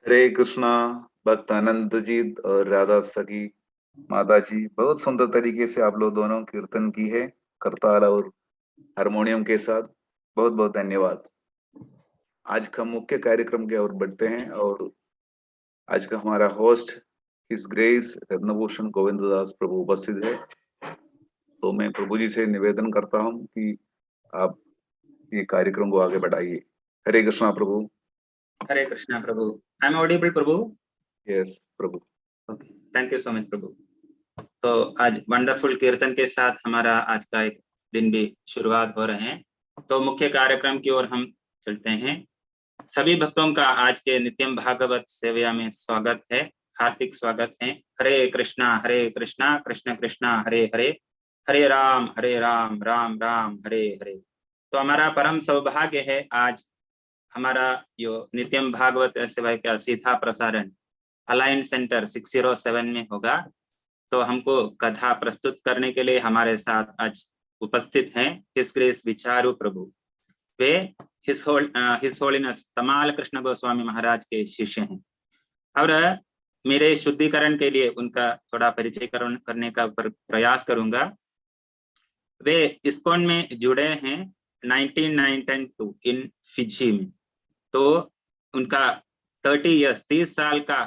हरे कृष्णा। भक्त आनंद जी और राधा सखी माता जी, बहुत सुंदर तरीके से आप लोग दोनों कीर्तन की है, करताल और हारमोनियम के साथ। बहुत बहुत धन्यवाद। आज का मुख्य कार्यक्रम की ओर बढ़ते हैं और आज का हमारा host his grace रत्नभूषण Govind Das प्रभु उपस्थित है। तो मैं प्रभु जी से निवेदन करता हूं कि आप ये कार्यक्रम को आगे बढ़ाइए। Hare Krishna prabhu. Hare Krishna prabhu. I am audible prabhu? Yes prabhu. Okay, thank you so much prabhu. तो आज वंडरफुल कीर्तन के साथ हमारा आज का एक दिन भी शुरुआत हो रहे हैं। तो मुख्य कार्यक्रम की ओर हम चलते हैं। सभी भक्तों का आज के नित्यम भागवत सेवा में स्वागत है, हार्दिक स्वागत है। हरे कृष्णा कृष्ण कृष्णा हरे हरे, हरे राम राम राम हरे हरे। तो हमारा परम सौभाग्य है आज हमारा यो नित्यम भागवत सेवा का सीधा प्रसारण अलायंस सेंटर 607 में होगा। तो हमको कथा प्रस्तुत करने के लिए हमारे साथ आज उपस्थित हैं हिज ग्रेस विचारू प्रभु। वे हिज होलिनेस तमाल कृष्ण गोस्वामी महाराज के शिष्य हैं और मेरे शुद्धिकरण के लिए उनका थोड़ा परिचय करने का प्रयास करूंगा। वे इस्कॉन में जुड़े हैं 1992 इन फिजी में। तो उनका 30 साल का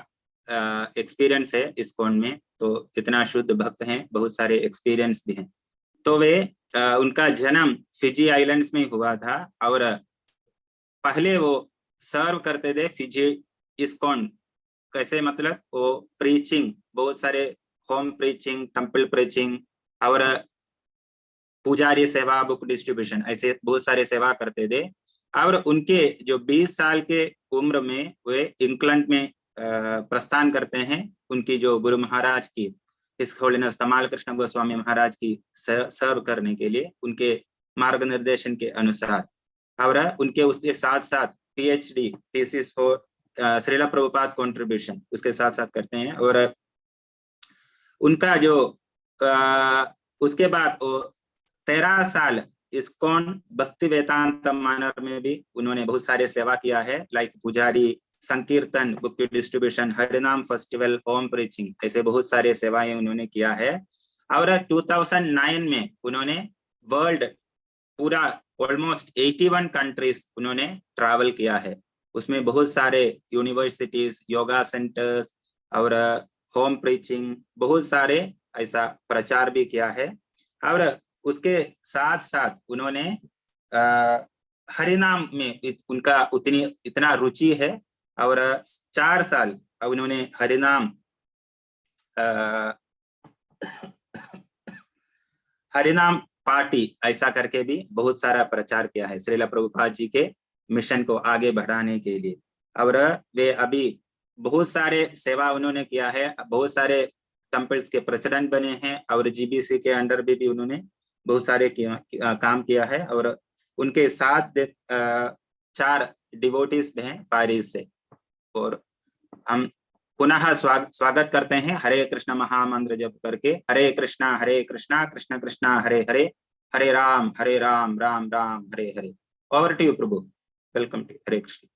एक्सपीरियंस है इस्कॉन में। तो इतना शुद्ध भक्त हैं, बहुत सारे एक्सपीरियंस भी हैं। तो वे उनका जन्म फिजी आइलैंड्स में हुआ था और पहले वो सर्व करते थे फिजी इस्कॉन। कैसे मतलब वो प्रीचिंग, बहुत सारे होम प्रीचिंग, टेंपल प्रीचिंग और पुजारी सेवा, बुक डिस्ट्रीब्यूशन, ऐसे बहुत सारे सेवा करते थे। और उनके जो 20 साल के उम्र में वे इंग्लैंड में प्रस्थान करते हैं। उनकी जो गुरु महाराज की हिज होलिनेस तमाल कृष्ण गोस्वामी महाराज की सर्व करने के लिए उनके मार्गनिर्देशन के अनुसार। और उनके उसके साथ साथ PhD thesis for Shrila Prabhupada contribution उसके साथ साथ करते हैं। और उनका जो उसके बाद 13 साल इस्कॉन भक्ति वेदांत मानर में भी उन्होंने बहुत सारे सेवा किया है, लाइक पुजारी, संकीर्तन, बुक डिस्ट्रीब्यूशन, हरिनाम फेस्टिवल, होम प्रीचिंग, ऐसे बहुत सारे सेवाएं उन्होंने किया है। और 2009 में उन्होंने वर्ल्ड पूरा ऑलमोस्ट 81 कंट्रीज उन्होंने ट्रैवल किया है। उसमें बहुत सारे यूनिवर्सिटीज, योगा सेंटर्स और होम प्रीचिंग, बहुत सारे ऐसा प्रचार भी किया है। और उसके साथ साथ उन्होंने हरिनाम में उनका इतना रुचि है और 4 साल उन्होंने हरिनाम पार्टी ऐसा करके भी बहुत सारा प्रचार किया है श्रील प्रभुपाद जी के मिशन को आगे बढ़ाने के लिए। और वे अभी बहुत सारे सेवा उन्होंने किया है, बहुत सारे टेम्पल्स के प्रेसिडेंट बने हैं और जीबीसी के अंडर भी उन्होंने बहुत सारे काम किया है। और उनके साथ 4 डिवोटीज हैं पेरिस से। और हम पुनः स्वागत करते हैं हरे कृष्ण महामंत्र जप करके, Hare Krishna Krishna Krishna Hare Hare, Hare Ram Ram Ram Hare Hare. Over to you prabhu, welcome to Hare Krishna.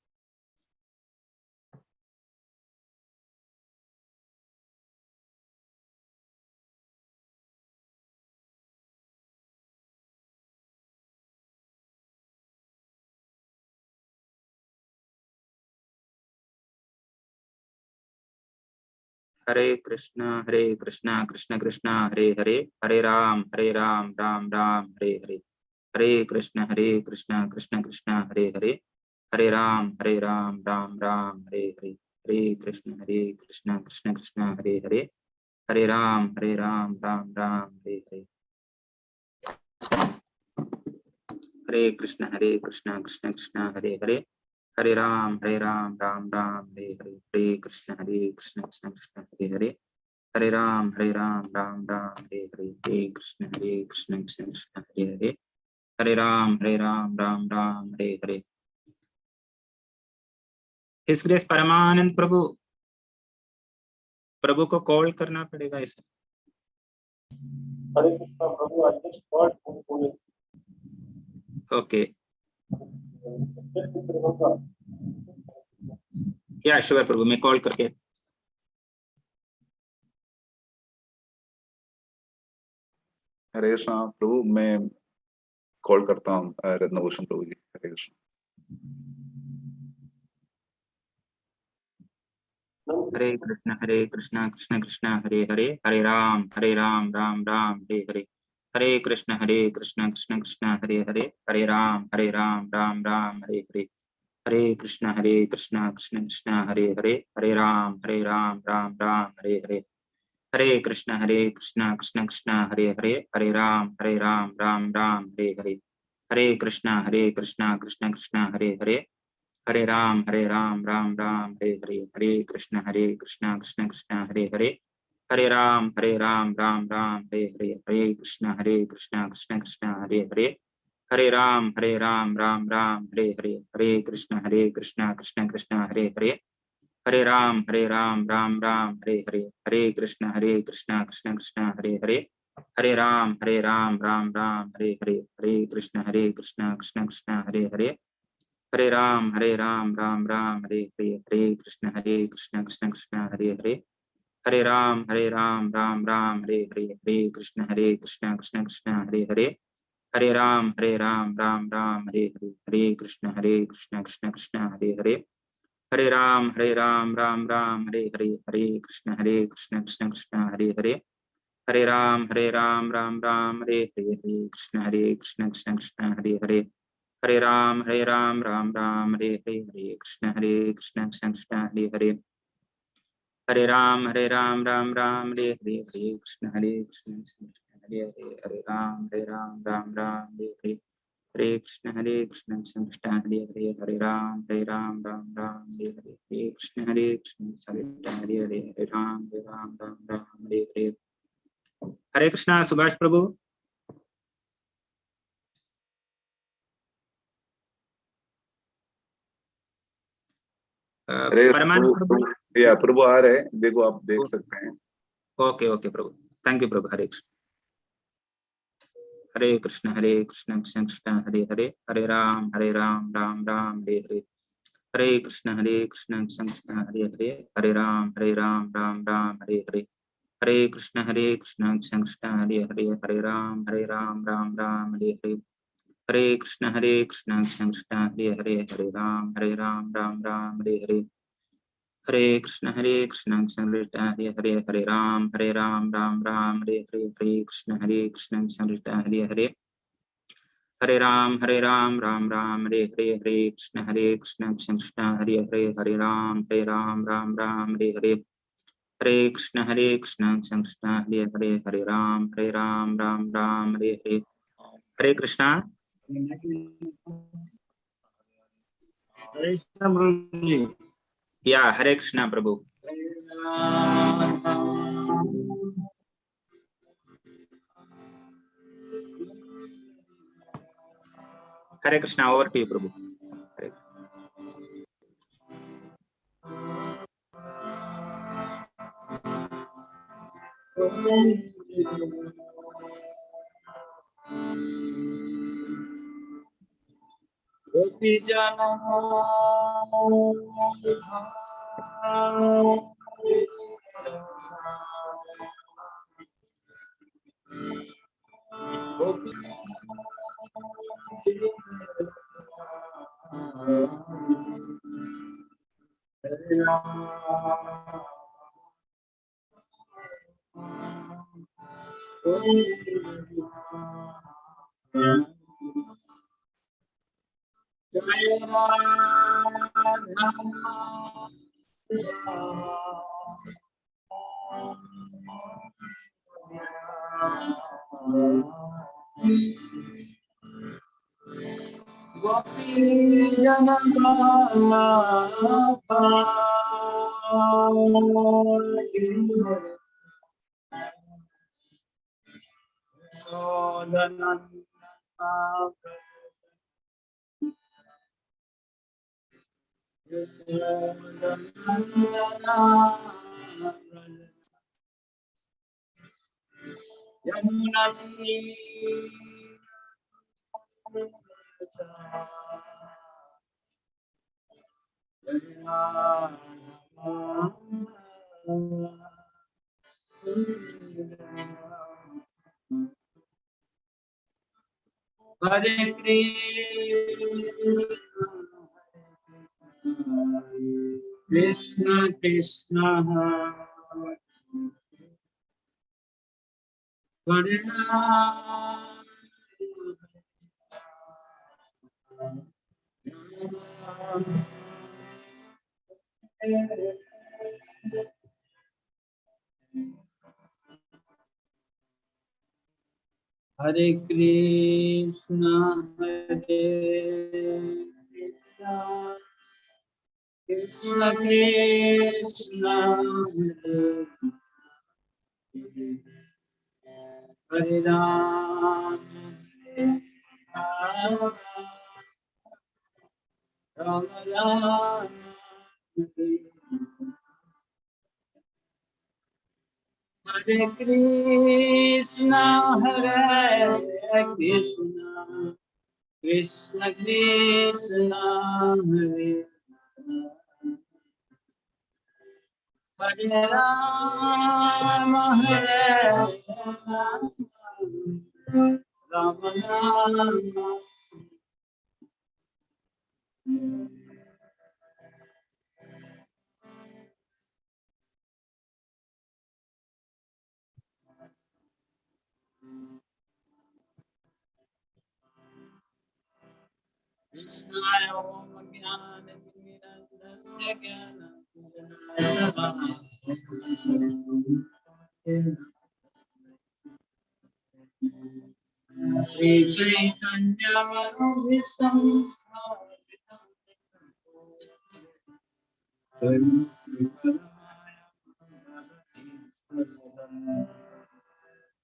Hare Krishna Krishna Krishna Hare Hare, Hare Ram Ram Ram Hare Hare, Hare Krishna Krishna Krishna Hare Hare, Hare Ram Ram Ram Hare Hare, Hare Krishna Krishna Krishna Hare Hare, Hare Ram Ram Ram Hare Hare, Hare Krishna Krishna Krishna Hare Hare, Hare Ram Ram Ram Hare Hare, Hare Krishna Krishna Krishna Hare Hare, Hare Ram Ram Hare Hare, Hare Krishna Krishna Krishna Hare Hare, Hare Ram Ram Hare Hare. His grace परमानंद प्रभु, प्रभु को कॉल करना पड़ेगा इसे। हरे Krishna prabhu, I just got okay, या श्योर प्रभु, मैं कॉल करके। हरे कृष्णा प्रभु, मैं कॉल करता हूँ रत्नभूषण प्रभु जी। हरे कृष्ण। हरे कृष्ण कृष्ण कृष्ण हरे हरे, हरे राम राम राम हरे हरे, हरे कृष्ण कृष्ण कृष्ण हरे हरे, हरे राम राम राम हरे हरे, हरे कृष्ण कृष्ण कृष्ण हरे हरे, हरे राम राम राम हरे हरे, हरे कृष्ण कृष्ण कृष्ण हरे हरे, हरे राम राम हरे हरे, हरे कृष्ण कृष्ण कृष्ण हरे हरे, हरे राम राम हरे हरे, हरे कृष्ण कृष्ण कृष्ण हरे हरे, हरे राम राम हरे हरे, हरे कृष्ण कृष्ण कृष्ण हरे हरे, हरे राम राम हरे हरे, हरे कृष्ण कृष्ण कृष्ण हरे हरे, हरे राम राम हरे हरे, हरे कृष्ण कृष्ण कृष्ण हरे हरे, हरे राम राम हरे हरे, हरे कृष्ण कृष्ण कृष्ण हरे हरे, हरे राम राम हरे हरे, हरे कृष्ण कृष्ण कृष्ण हरे हरे, हरे राम राम हरे हरे, हरे कृष्ण कृष्ण कृष्ण हरे हरे, हरे राम राम हरे हरे, हरे कृष्ण कृष्ण कृष्ण हरे हरे, हरे राम राम हरे हरे, हरे कृष्ण कृष्ण कृष्ण हरे हरे, हरे राम राम हरे हरे, हरे कृष्ण कृष्ण कृष्ण हरे हरे, हरे राम राम हरे हरे, हरे कृष्ण कृष्ण कृष्ण हरे हरे, हरे राम राम हरे हरे, हरे कृष्ण कृष्ण कृष्ण हरे हरे, हरे राम राम हरे हरे, हरे कृष्ण कृष्ण कृष्ण हरे हरे, हरे राम राम हरे हरे, हरे कृष्ण कृष्ण कृष्ण हरे हरे, हरे राम राम हरे हरे। हरे कृष्णा सुभाष प्रभु। हरे कृष्ण परमानंद प्रभु। प्रभु, या प्रभु आ रहे हैं, देखो आप देख सकते हैं। Okay okay Prabhu, thank you prabhu. Hare Krishna, Hare Krishna Krishna Krishna Hare Hare, Hare Ram Ram Ram Hare Hare, Hare Krishna Krishna Krishna Hare Hare, Hare Ram Ram Hare Hare, Hare Krishna Krishna Krishna Hare Hare, Hare Ram Ram Hare Hare, Hare Krishna Krishna Krishna Hare Hare, Hare Ram Ram Hare Hare, Hare Krishna Krishna Krishna Hare Hare, Hare Ram Ram Hare Hare, Hare Krishna Krishna Krishna Hare Hare, Hare Ram Ram Hare Hare, Hare Krishna Krishna Hare Hare, Hare Ram Ram Hare Hare, Hare Krishna Krishna Krishna Hare Hare, Hare Ram Ram Hare Hare, हरे कृष्णा। हरे कृष्ण प्रभु जी। या हरे Krishna prabhu. Hare Krishna, over to you prabhu. हरे गोपी जना गोपी जय राधा गोपी जनमाला सोदनंदना यमुना हरे कृष्ण कृष्ण हरे राम हरे कृष्ण कृष्ण कृष्ण हरे राम राम राम हरे कृष्ण कृष्ण कृष्ण हरे राम राम राम कृष्णाय ओम ज्ञानतिमिरन्दस्य ज्ञानपूर्णाय श्री चैतन्य मनोभीष्टं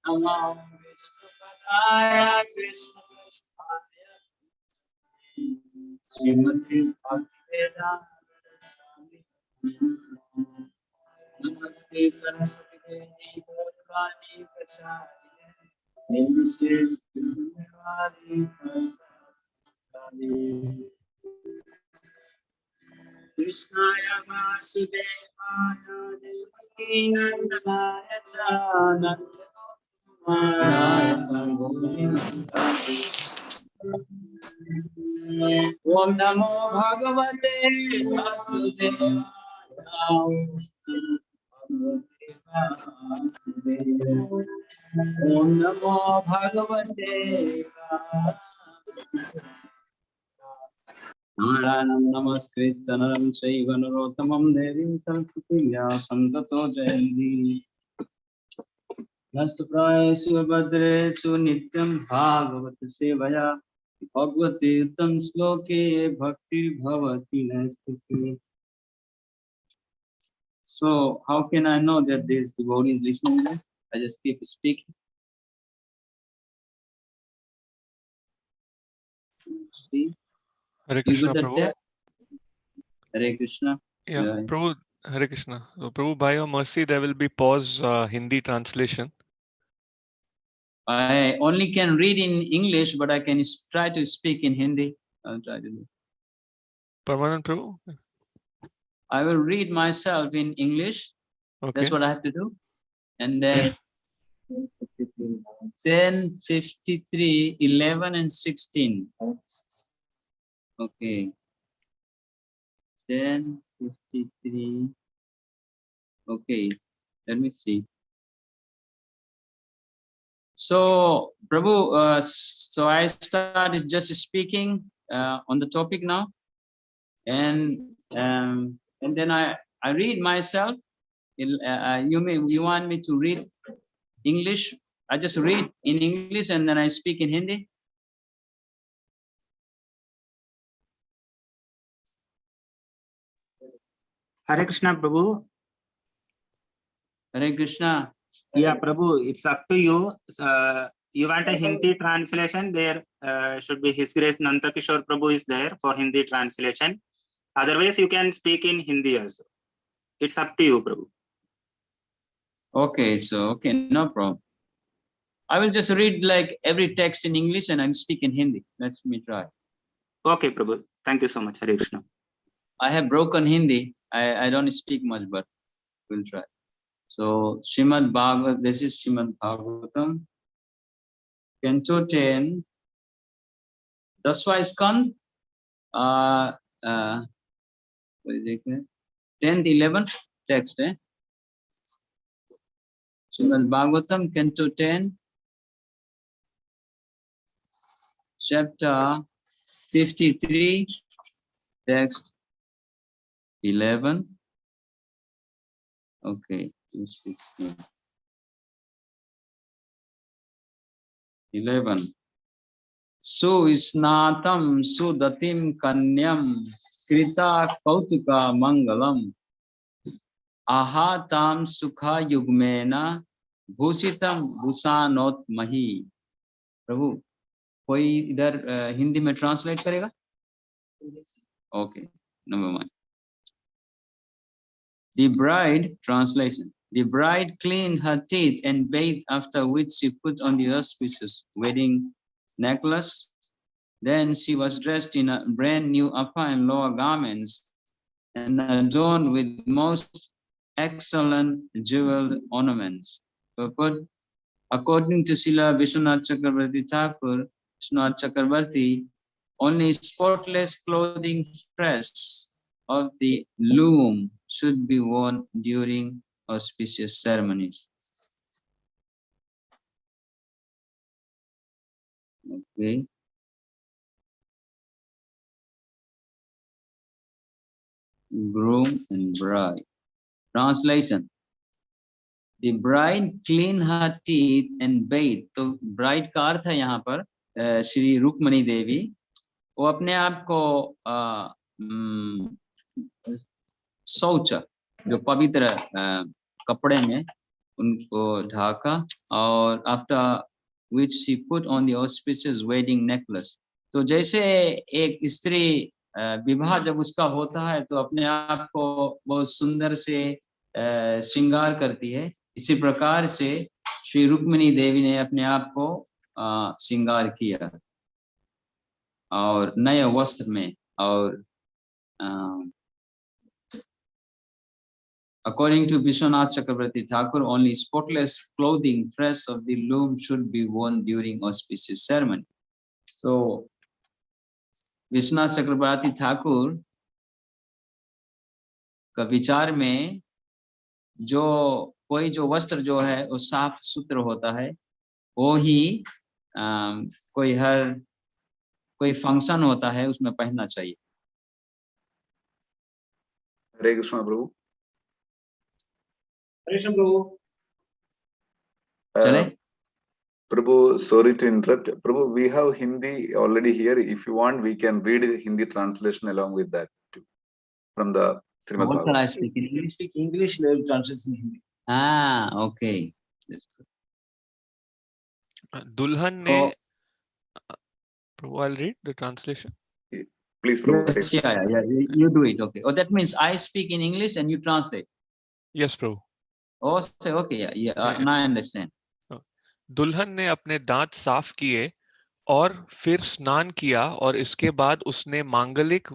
नमो विष्णुपदाय कृष्णपृष्ठाय श्रीमती भक्तिवेदांत स्वामी नमस्ते सरस्वती देवी गौरवाणी प्रचारिणे निर्विशेष शून्यवादी प्रसादी कृष्णाय वासुदेवाय देवकी नंदनाय च नंदनाय गोविन्दाय ओम नमो भगवते वासुदेवाय ओम नमो भगवते नारायणं नमस्कृत्य नरं चैव नरोत्तमं देवीं सरस्वतीं व्यासं ततो जयन्ति। नष्टप्रायेषु भद्रेषु नित्यं भागवत सेवया भगवतीर्थं श्लोके भक्तिर्भवति नैष्ठिकी. So how can I know that this devotee is listening there? I just keep speaking. See, Hare you Krishna, got the Prabhu. text? Hare Krishna. Yeah, Prabhu, Hare Krishna. So, Prabhu, by your mercy, there will be pause Hindi translation. I only can read in English, but I can try to speak in Hindi. I'll try to do. Permanent, Prabhu? I will read myself in English. Okay. That's what I have to do. And then 10, 53, 11, and 16. Okay. 10, 53. Okay. Let me see. So, Prabhu, so I start just speaking on the topic now, and then I read myself. You want me to read English? I just read in English and then I speak in Hindi. Hare Krishna, Prabhu. Hare Krishna. Yeah, Prabhu, it's up to you. You want a Hindi translation? There should be His Grace Nanda Kishore Prabhu is there for Hindi translation. Otherwise, you can speak in Hindi also. It's up to you, Prabhu. Okay, so okay, no problem. I will just read like every text in English and I'll speak in Hindi. Let me try. Okay, Prabhu. Thank you so much, Hare Krishna. I have broken Hindi. I don't speak much, but we'll try. So, Srimad Bhagavatam, this is Srimad Bhagavatam, Canto 10, 10वां Skanda, 10th, 11th text है. Srimad Bhagavatam, Canto 10, chapter 53, text 11. Okay, 216. 11. Suvisnatam sudatim kanyam krita kautuka mangalam ahatam sukha yugmena bhusitam bhusanot mahi. प्रभु कोई इधर हिंदी में translate करेगा? Okay, never mind. The bride, translation. The bride cleaned her teeth and bathed, after which she put on the auspicious wedding necklace. Then she was dressed in a brand new upper and lower garments and adorned with most excellent jeweled ornaments. Purport: according to Srila Vishwanath Chakravarti Thakur, Vishwanath Chakravarti, only spotless clothing fresh of the loom should be worn during auspicious ceremonies. Okay. Groom and bride. Translation. The bride cleaned her teeth and bathed. तो bride का अर्थ है यहाँ पर श्री रुक्मणी देवी, वो अपने आप को शौच, जो पवित्र कपड़े में उनको ढाका, और after which she put on the auspicious wedding necklace. तो जैसे एक स्त्री विवाह जब उसका होता है तो अपने आप को बहुत सुंदर से श्रृंगार करती है, इसी प्रकार से श्री रुक्मिणी देवी ने अपने आप को श्रृंगार किया और नए वस्त्र में. और according to Vishwanath Chakravarti Thakur, only spotless clothing fresh of the loom should be worn during auspicious ceremony. So Vishwanath Chakravarti Thakur का विचार में जो कोई जो वस्त्र जो है वो साफ सुथरा होता है, वो ही कोई फंक्शन होता है उसमें पहनना चाहिए. हरे कृष्ण प्रभु. Hare Krishna, Prabhu. Chale? Prabhu, sorry to interrupt. Prabhu, we have Hindi already here. If you want, we can read the Hindi translation along with that too, from the Srimad What shall I Bhagavatam. speak in English? Speak English, they will translate in Hindi. Ah, okay. That's good. दुल्हन ने So, Prabhu, I'll read the translation. Please, Prabhu. yes, take- yeah, you do it. Okay. Oh, that means I speak in English and you translate. Yes, Prabhu. Oh, say okay, yeah, Yeah. now I understand. दुल्हन ने अपने दांत साफ किए और फिर स्नान किया और इसके बाद उसने मांगलिक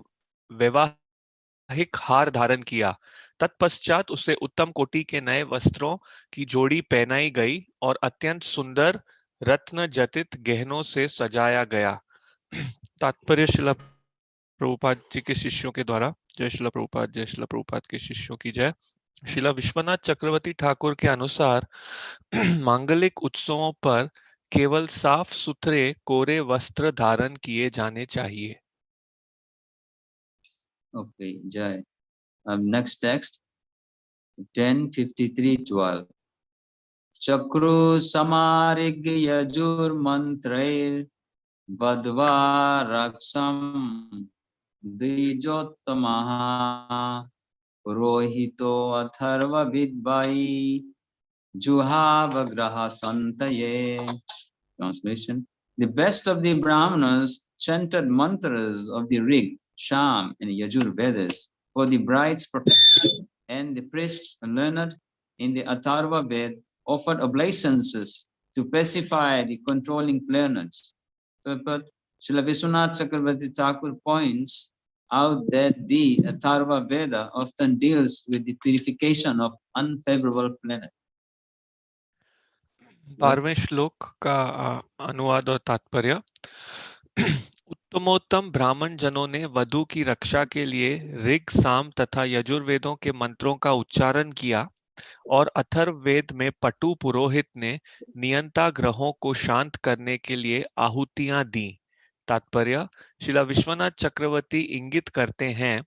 वैवाहिक हार धारण किया। तत्पश्चात उसे उत्तम कोटि के नए वस्त्रों की जोड़ी पहनाई गई और अत्यंत सुंदर रत्न जटित गहनों से सजाया गया। तात्पर्य शिला प्रभुपाद जी के शिष्यों के द्वारा। जय शिला प्रभुपाद, जय शिला प्रभुपाद के शिष्यों की जय। शिला विश्वनाथ चक्रवर्ती ठाकुर के अनुसार मांगलिक उत्सवों पर केवल साफ सुथरे कोरे वस्त्र धारण किए जाने चाहिए। Okay, Jai. Next text, 10:53:12. Chakru samarig yajur mantrair vadva raksam द्विजोत्तमः पुरोहितो Atharva विद्वाई जुहावग्रह संतये. Translation: The best of the Brahmanas chanted mantras of the Rig, Sham, and Yajur Vedas for the bride's protection, and the priests learned in the Atharva Ved offered obeisances to pacify the controlling planets. But Srila Vishwanath Chakravarti Thakur points out that the Atharva Veda often deals with the purification of unfavorable planets. 12वें श्लोक का अनुवाद और तात्पर्य। उत्तमोत्तम ब्राह्मण जनों ने वधु की रक्षा के लिए ऋग, साम तथा यजुर्वेदों के मंत्रों का उच्चारण किया और अथर्ववेद में पटु पुरोहित ने नियंता ग्रहों को शांत करने के लिए आहुतियां दी। तात्पर्य: शिला विश्वनाथ चक्रवर्ती इंगित करते हैं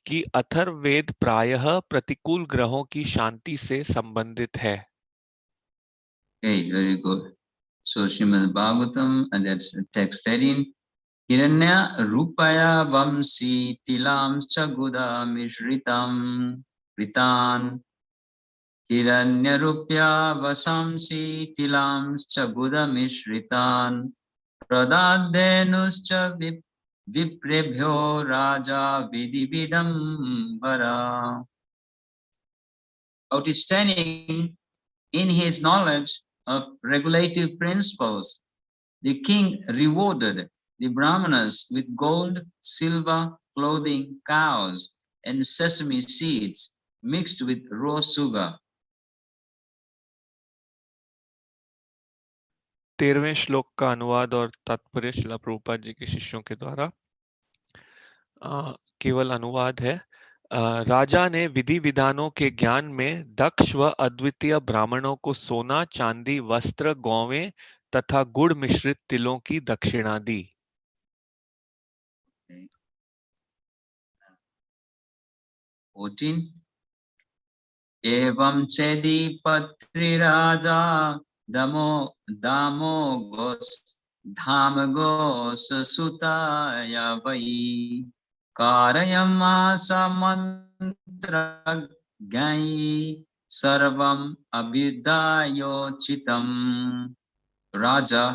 कि अथर्ववेद प्रायः प्रतिकूल ग्रहों की शांति से संबंधित है। Okay, very good. So Srimad Bhagavatam, and that's text 13. Hiranya rupaya vamsi tilam chaguda mishritam ritan. Hiranya rupya vasamsi tilam chaguda mishritan. Pradadhenuscha viprebhyo raja vidividam vara. Outstanding in his knowledge of regulative principles, the king rewarded the Brahmanas with gold, silver, clothing, cows, and sesame seeds mixed with raw sugar. 13वें श्लोक का अनुवाद और तात्पर्य शिला प्रभुपाद जी के शिष्यों के द्वारा। केवल अनुवाद है। राजा ने विधि विधानों के ज्ञान में दक्ष व अद्वितीय ब्राह्मणों को सोना, चांदी, वस्त्र, गौवें तथा गुड़ मिश्रित तिलों की दक्षिणा दी। Okay. 14. Evam chedi patri raja damo gos dham gos sutaya vai karayamasa mantra gai sarvam abhidayo chitam. Raja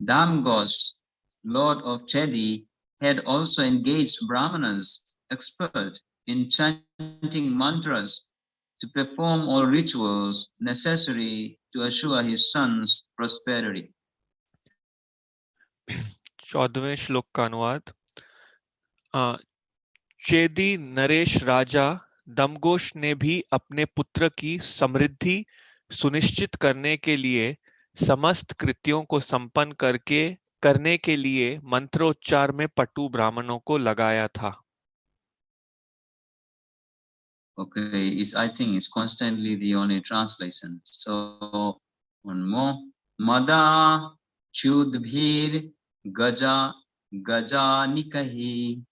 Damgos, Lord of Chedi, had also engaged Brahmanas, expert in chanting mantras, to perform all rituals necessary to assure his son's prosperity. 14वें श्लोक का अनुवाद। चेदी नरेश राजा दमघोष ने भी अपने पुत्र की समृद्धि सुनिश्चित करने के लिए समस्त कृत्यों को संपन्न करने के लिए मंत्रोच्चार में पटु ब्राह्मणों को लगाया था। Okay, I think it's constantly the only translation. So one more. Mada chudbhir gaja nikahi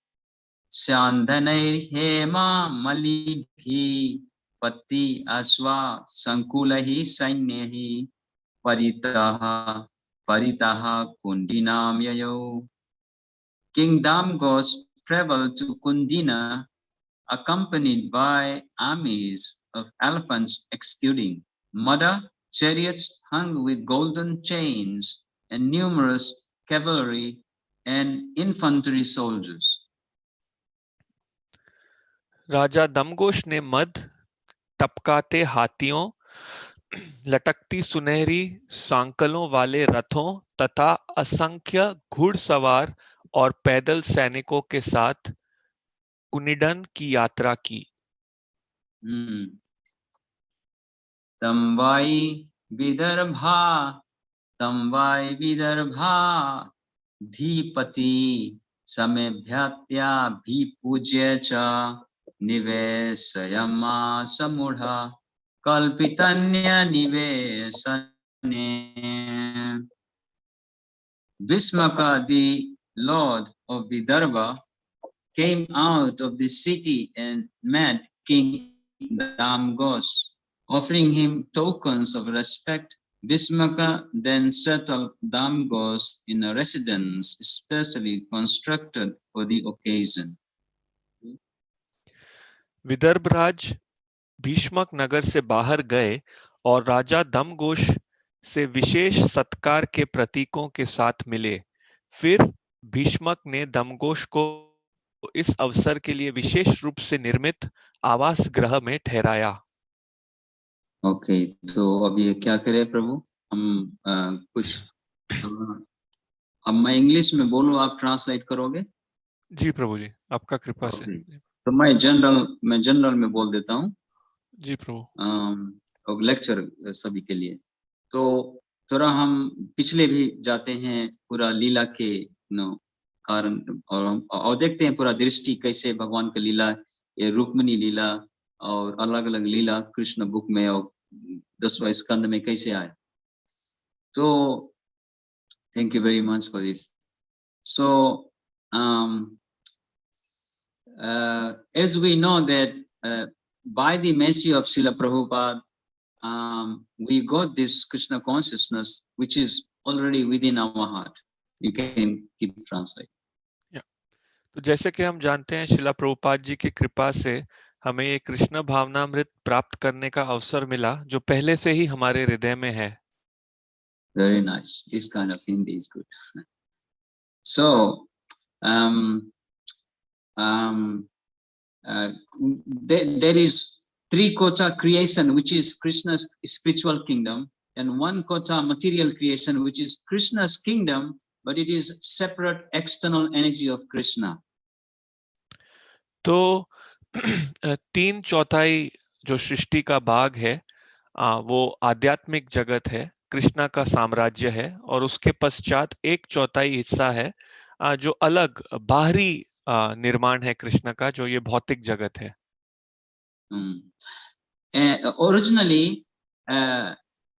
Sandhanair hema malibhi patti aswa sankulahi sainyahi paritaha kundinam yayo. King Damgos traveled to Kundina accompanied by armies of elephants executing murder, chariots hung with golden chains, and numerous cavalry and infantry soldiers. राजा दमघोष ने मद टपकाते हाथियों, लटकती सुनहरी सांकलों वाले रथों तथा असंख्य घुड़सवार और पैदल सैनिकों के साथ कुनिडन की यात्रा की। तंवाई विदर्भा धीपति समेभ्यत्या भी पूज्य च निवेशयमा समूढ़ कल्पितन्य निवेशने। Bhismaka, the lord of Vidarbha, came out of the city and met King Damgos, offering him tokens of respect. Bhismaka then settled Damgos in a residence specially constructed for the occasion. विदर्भराज भीष्मक नगर से बाहर गए और राजा दमघोष से विशेष सत्कार के प्रतीकों के साथ मिले। फिर भीष्मक ने दमघोष को इस अवसर के लिए विशेष रूप से निर्मित आवास गृह में ठहराया। ओके, तो अब ये क्या करें प्रभु? हम कुछ अब मैं इंग्लिश में बोलूं, आप ट्रांसलेट करोगे? जी प्रभु जी, आपका कृपा से। तो मैं जनरल में बोल देता हूँ। जी प्रभु। लेक्चर सभी के लिए। तो थोड़ा हम पिछले भी जाते हैं पूरा लीला के कारण और देखते हैं पूरा दृष्टि कैसे भगवान का लीला, ये रुक्मिणी लीला और अलग अलग लीला कृष्ण बुक में और 10वां स्कंद में कैसे आए। तो thank you very much for this. So as we know that by the mercy of Srila Prabhupada, we got this Krishna consciousness which is already within our heart. You can keep translate. Yeah. तो जैसे कि हम जानते हैं, शिला प्रभुपाद जी की कृपा से हमें ये कृष्ण भावनामृत प्राप्त करने का अवसर मिला जो पहले से ही हमारे हृदय में है। Very nice. This kind of Hindi is good. So, there is 3 kota creation, which is Krishna's spiritual kingdom, and 1 kota material creation, which is Krishna's kingdom, but it is separate external energy of Krishna. तो 3/4 जो सृष्टि का भाग है वो आध्यात्मिक जगत है, कृष्णा का साम्राज्य है, और उसके पश्चात 1/4 हिस्सा है जो अलग बाहरी निर्माण है कृष्ण का, जो ये भौतिक जगत है। Originally,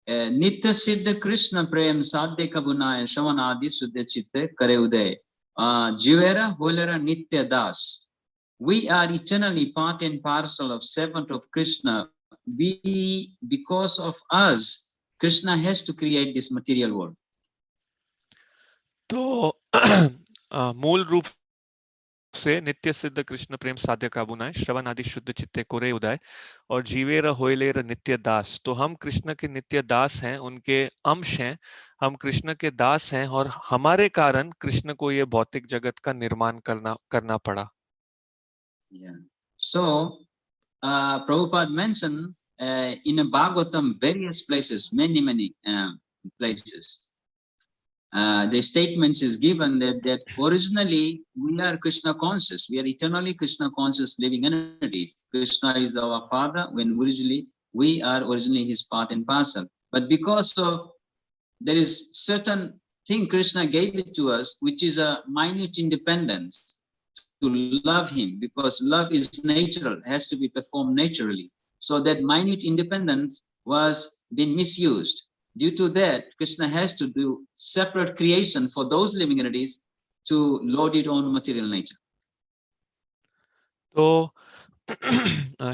Nitya Siddha Krishna Prem Sadhya Kabunaya Shavanadi Suddha Chitte Kare Uday Jivera Holera Nitya Das. We are eternally part and parcel of servant of Krishna. Because of us, Krishna has to create this material world. तो मूल रूप से नित्य सिद्ध कृष्ण प्रेम साध्य का बुनाए श्रवण आदि शुद्ध चित्ते कोरे उदय और जीवेर होइलेर नित्य दास। तो हम कृष्ण के नित्य दास हैं, उनके अंश हैं, हम कृष्ण के दास हैं और हमारे कारण कृष्ण को ये भौतिक जगत का निर्माण करना पड़ा। Yeah. So Prabhupada mentioned in a Bhagavatam various places, many places. The statements is given that originally we are Krishna conscious. We are eternally Krishna conscious living entities. Krishna is our father when we are originally his part and parcel. But because of there is certain thing Krishna gave it to us, which is a minute independence to love him, because love is natural, has to be performed naturally. So that minute independence was being misused. Due to that, Krishna has to do separate creation for those living entities to load it on material nature. तो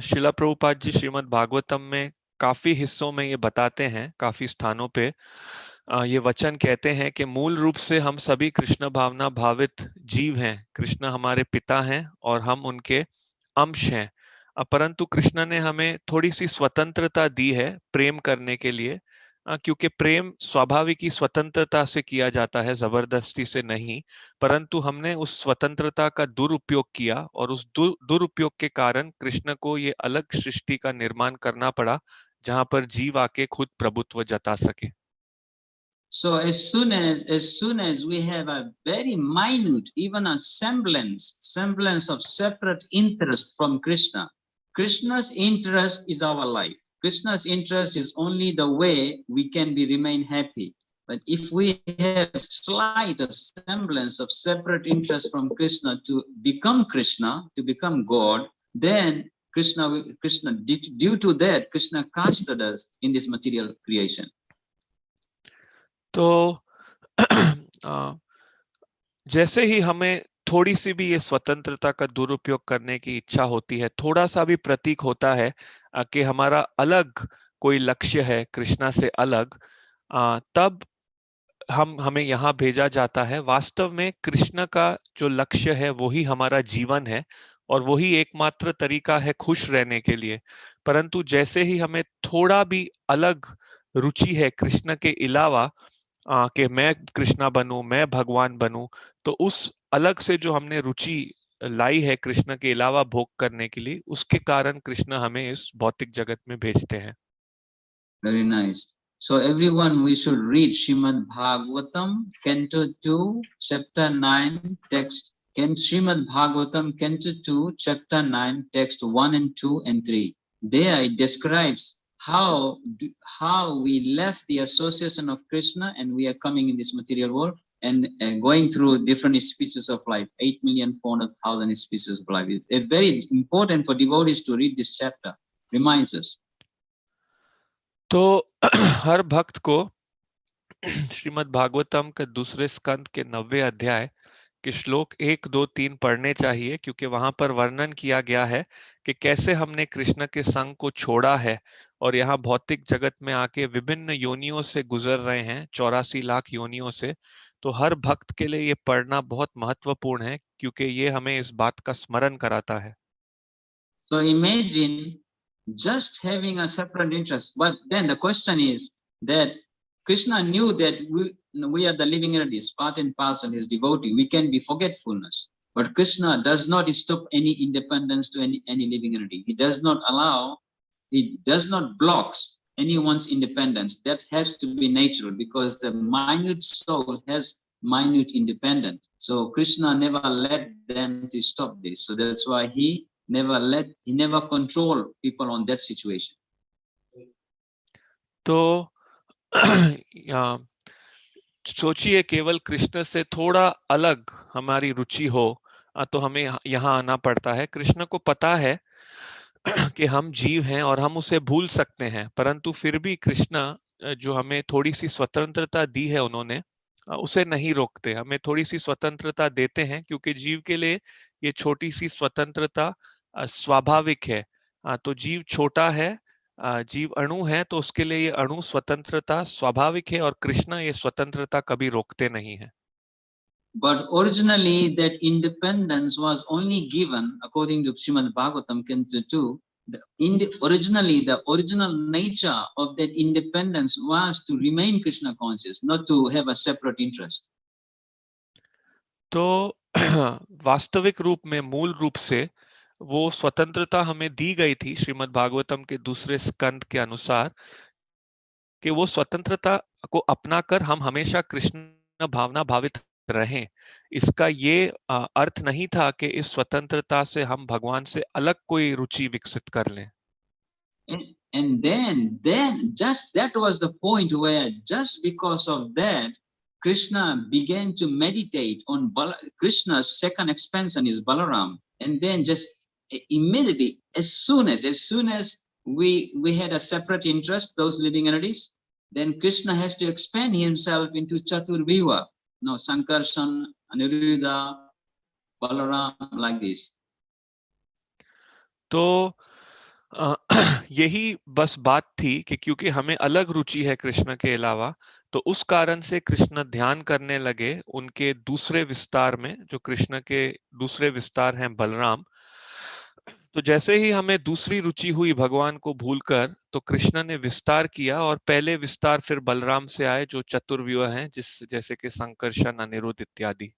शिला प्रभुपाद जी श्रीमद् भागवतम में काफी हिस्सों में ये बताते हैं, काफी स्थानों पे ये वचन कहते हैं कि मूल रूप से हम सभी कृष्ण भावना भावित जीव हैं। कृष्ण हमारे पिता हैं और हम उनके अंश हैं। परंतु कृष्ण ने हमें थोड़ी सी स्वतंत्रता दी है प्रेम करने के लिए, क्योंकि प्रेम स्वाभाविक ही स्वतंत्रता से किया जाता है, जबरदस्ती से नहीं। परंतु हमने उस स्वतंत्रता का दुरुपयोग किया और उस दुरुपयोग के कारण कृष्ण को ये अलग सृष्टि का निर्माण करना पड़ा जहां पर जीव आके खुद प्रभुत्व जता सके। So as soon as we have a very minute, even a semblance of separate interest from Krishna, Krishna's interest is our life. Krishna's interest is only the way we can remain happy. But if we have slight semblance of separate interest from Krishna to become God, then Krishna, due to that, Krishna casted us in this material creation. तो जैसे ही हमें थोड़ी सी भी ये स्वतंत्रता का दुरुपयोग करने की इच्छा होती है, थोड़ा सा भी प्रतीक होता है कि हमारा अलग कोई लक्ष्य है कृष्णा से अलग, तब हमें यहाँ भेजा जाता है। वास्तव में कृष्ण का जो लक्ष्य है वही हमारा जीवन है और वही एकमात्र तरीका है खुश रहने के लिए। परंतु जैसे ही हमें थोड़ा भी अलग रुचि है कृष्ण के अलावा, कि मैं कृष्णा बनूं, मैं भगवान बनूं, तो उस अलग से जो हमने रुचि लाई है कृष्ण के अलावा भोग करने के लिए, उसके कारण कृष्ण हमें इस भौतिक जगत में भेजते हैं। Very nice. So everyone, we should read Srimad Bhagavatam, Canto 2, Chapter 9, text. Srimad Bhagavatam, Canto 2, Chapter 9, text 1 and 2 and 3. There it describes how we left the association of Krishna and we are coming in this material world and going through different species of life, 8,400,000 species of life. It's very important for devotees to read this chapter. Reminds us. तो हर भक्त को श्रीमद् भागवतम के दूसरे स्कंद के 90वें अध्याय के श्लोक 1, 2, 3 पढ़ने चाहिए, क्योंकि वहां पर वर्णन किया गया है कि कैसे हमने कृष्ण के संग को छोड़ा है और यहाँ भौतिक जगत में आके विभिन्न योनियों से गुजर रहे हैं, 84 लाख योनियों से। तो हर भक्त के लिए ये पढ़ना बहुत महत्वपूर्ण है, क्योंकि ये हमें इस बात का स्मरण कराता है। So imagine just having a separate interest, but then the question is that Krishna knew that we are the living entities, part and parcel, his devotee. We can be forgetfulness, but Krishna does not stop any independence to any living entity. He does not allow, he does not blocks anyone's independence. That has to be natural because the minute soul has minute independence. So Krishna never let them to stop this. So that's why he never control people on that situation. तो सोचिए केवल कृष्ण से थोड़ा अलग हमारी रुचि हो, तो हमें यहाँ आना पड़ता है। कृष्ण को पता है कि हम जीव हैं और हम उसे भूल सकते हैं, परंतु फिर भी कृष्ण जो हमें थोड़ी सी स्वतंत्रता दी है उन्होंने, उसे नहीं रोकते, हमें थोड़ी सी स्वतंत्रता देते हैं, क्योंकि जीव के लिए ये छोटी सी स्वतंत्रता स्वाभाविक है। तो जीव छोटा है, जीव अणु है, तो उसके लिए ये अणु स्वतंत्रता स्वाभाविक है और कृष्ण ये स्वतंत्रता कभी रोकते नहीं है। But originally that independence was only given according to Srimad Bhagavatam Canto 2. Originally, the original nature of that independence was to remain Krishna conscious, not to have a separate interest. तो वास्तविक रूप में, मूल रूप से वो स्वतंत्रता हमें दी गई थी श्रीमद् भागवतम के दूसरे स्कंद के अनुसार, कि वो स्वतंत्रता को अपनाकर हम हमेशा कृष्ण भावना भावित रहें। इसका ये अर्थ नहीं था कि इस स्वतंत्रता से हम भगवान से अलग कोई रुचि विकसित कर लें। And then just that was the point where just because of that, Krishna began to meditate on Krishna's second expansion is Balaram. And then just immediately, as soon as we had a separate interest, those living entities, then Krishna has to expand himself into Chaturviva, Sankarshan, Aniruddha, Balaram, like this. तो यही बस बात थी कि क्योंकि हमें अलग रुचि है कृष्ण के अलावा, तो उस कारण से कृष्ण ध्यान करने लगे उनके दूसरे विस्तार में, जो कृष्ण के दूसरे विस्तार हैं बलराम। तो जैसे ही हमें दूसरी रुचि हुई भगवान को भूलकर, तो कृष्ण ने विस्तार किया, और पहले विस्तार फिर बलराम से आए जो चतुर्व्यूह हैं, जैसे कि संकर्षण, अनिरुद्ध इत्यादि।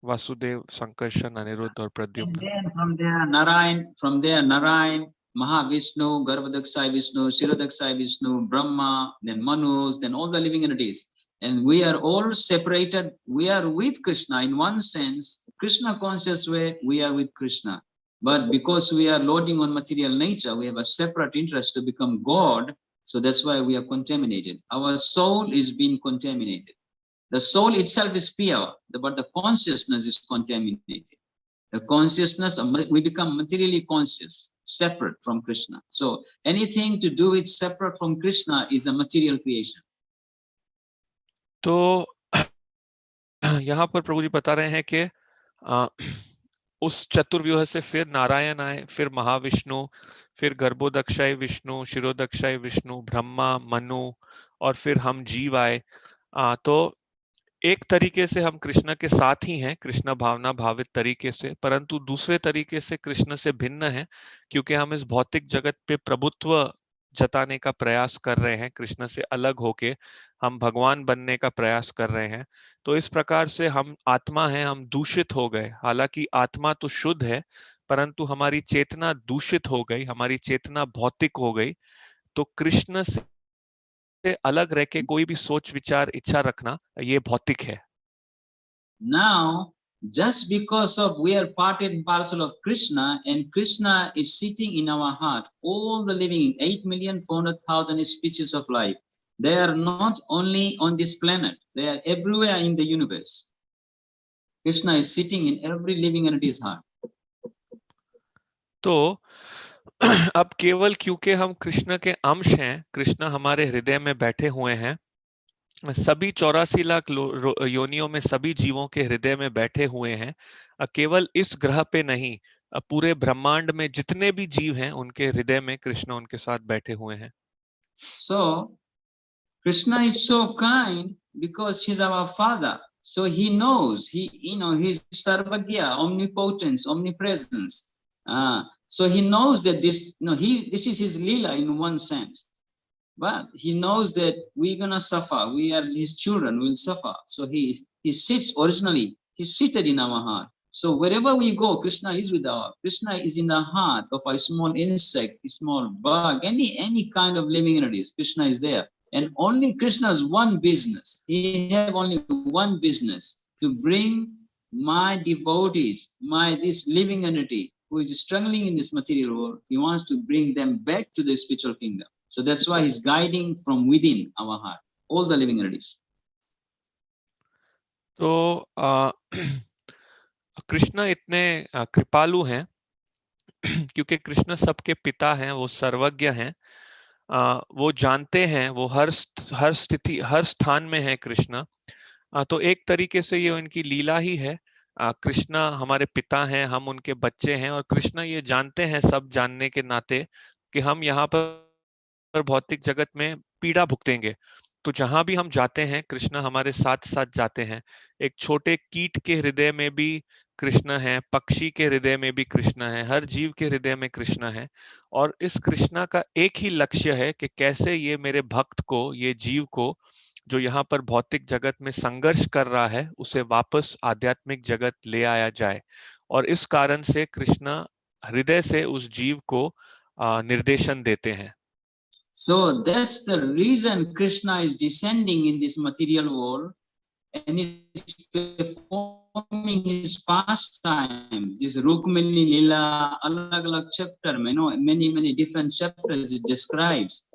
वासुदेव, संकर्षण, अनिरुद्ध और And Pradyumna. then from there Narayan, Mahavishnu, Garbhodakshay Vishnu, Shirodakshay Vishnu, Brahma, then Manus, then all the living entities. And we are all separated. We are with Krishna in one sense. Krishna conscious way, we are with Krishna. But because we are loading on material nature, we have a separate interest to become God. So that's why we are contaminated. Our soul is being contaminated. The soul itself is pure, but the consciousness is contaminated. The consciousness, we become materially conscious, separate from Krishna. So anything to do with separate from Krishna is a material creation. तो यहाँ पर प्रभु जी बता रहे हैं कि उस चतुर्व्यूह से फिर नारायण आए, फिर महाविष्णु, फिर गर्भोदक्षय विष्णु, शिरोदक्षय विष्णु, ब्रह्मा, मनु, और फिर हम जीव आए। तो एक तरीके से हम कृष्ण के साथ ही हैं, कृष्ण भावना भावित तरीके से, परंतु दूसरे तरीके से कृष्ण से भिन्न है, क्योंकि हम इस भौतिक जगत पे प्रभुत्व जताने का प्रयास कर रहे हैं, कृष्ण से अलग होके हम भगवान बनने का प्रयास कर रहे हैं। तो इस प्रकार से हम आत्मा हैं, हम दूषित हो गए। हालांकि आत्मा तो शुद्ध है, परंतु हमारी चेतना दूषित हो गई, हमारी चेतना भौतिक हो गई। तो कृष्ण से अलग रह के कोई भी सोच विचार इच्छा रखना, ये भौतिक है। Now, just because of we are part and parcel of Krishna, and Krishna is sitting in our heart, all the living 8,400,000 species of life, they are not only on this planet, they are everywhere in the universe. Krishna is sitting in every living entity's heart. तो अब केवल क्योंकि हम कृष्ण के अंश हैं, कृष्ण हमारे हृदय में बैठे हुए हैं, सभी 84 लाख योनियों में सभी जीवों के हृदय में बैठे हुए हैं, केवल इस ग्रह पे नहीं, पूरे ब्रह्मांड में जितने भी जीव हैं उनके हृदय में कृष्ण उनके साथ बैठे हुए हैं। So Krishna is so kind because he's our father. So he knows, he's Sarvagya, omnipotence, omnipresence. So he knows that this is his lila in one sense. But he knows that we're gonna suffer. We are his children, we'll suffer. So he sits originally, he's seated in our heart. So wherever we go, Krishna is Krishna is in the heart of a small insect, a small bug, any kind of living entities, Krishna is there. And only Krishna's one business, he have only one business, to bring my devotees, this living entity who is struggling in this material world, he wants to bring them back to the spiritual kingdom. So that's why he's guiding from within our heart, all the living entities. तो कृष्ण इतने कृपालु हैं क्योंकि कृष्ण सबके पिता हैं, वो सर्वज्ञ हैं, वो जानते हैं, वो हर स्थिति हर स्थान में है कृष्ण। तो एक तरीके से ये उनकी लीला ही है। कृष्ण हमारे पिता हैं, हम उनके बच्चे हैं, और कृष्ण ये जानते हैं सब जानने के नाते कि हम यहाँ पर भौतिक जगत में पीड़ा भुगतेंगे। तो जहां भी हम जाते हैं कृष्ण हमारे साथ साथ जाते हैं। एक छोटे कीट के हृदय में भी कृष्ण है, पक्षी के हृदय में भी कृष्ण है, हर जीव के हृदय में कृष्ण है। और इस कृष्ण का एक ही लक्ष्य है कि कैसे ये मेरे भक्त को, ये जीव को जो यहाँ पर भौतिक जगत में संघर्ष कर रहा है, उसे वापस आध्यात्मिक जगत ले आया जाए। और इस कारण से कृष्ण हृदय से उस जीव को निर्देशन देते हैं। So that's the reason Krishna is descending in this material world and is performing his pastime. This Rukmini Lila, alag chapter, many different chapters it describes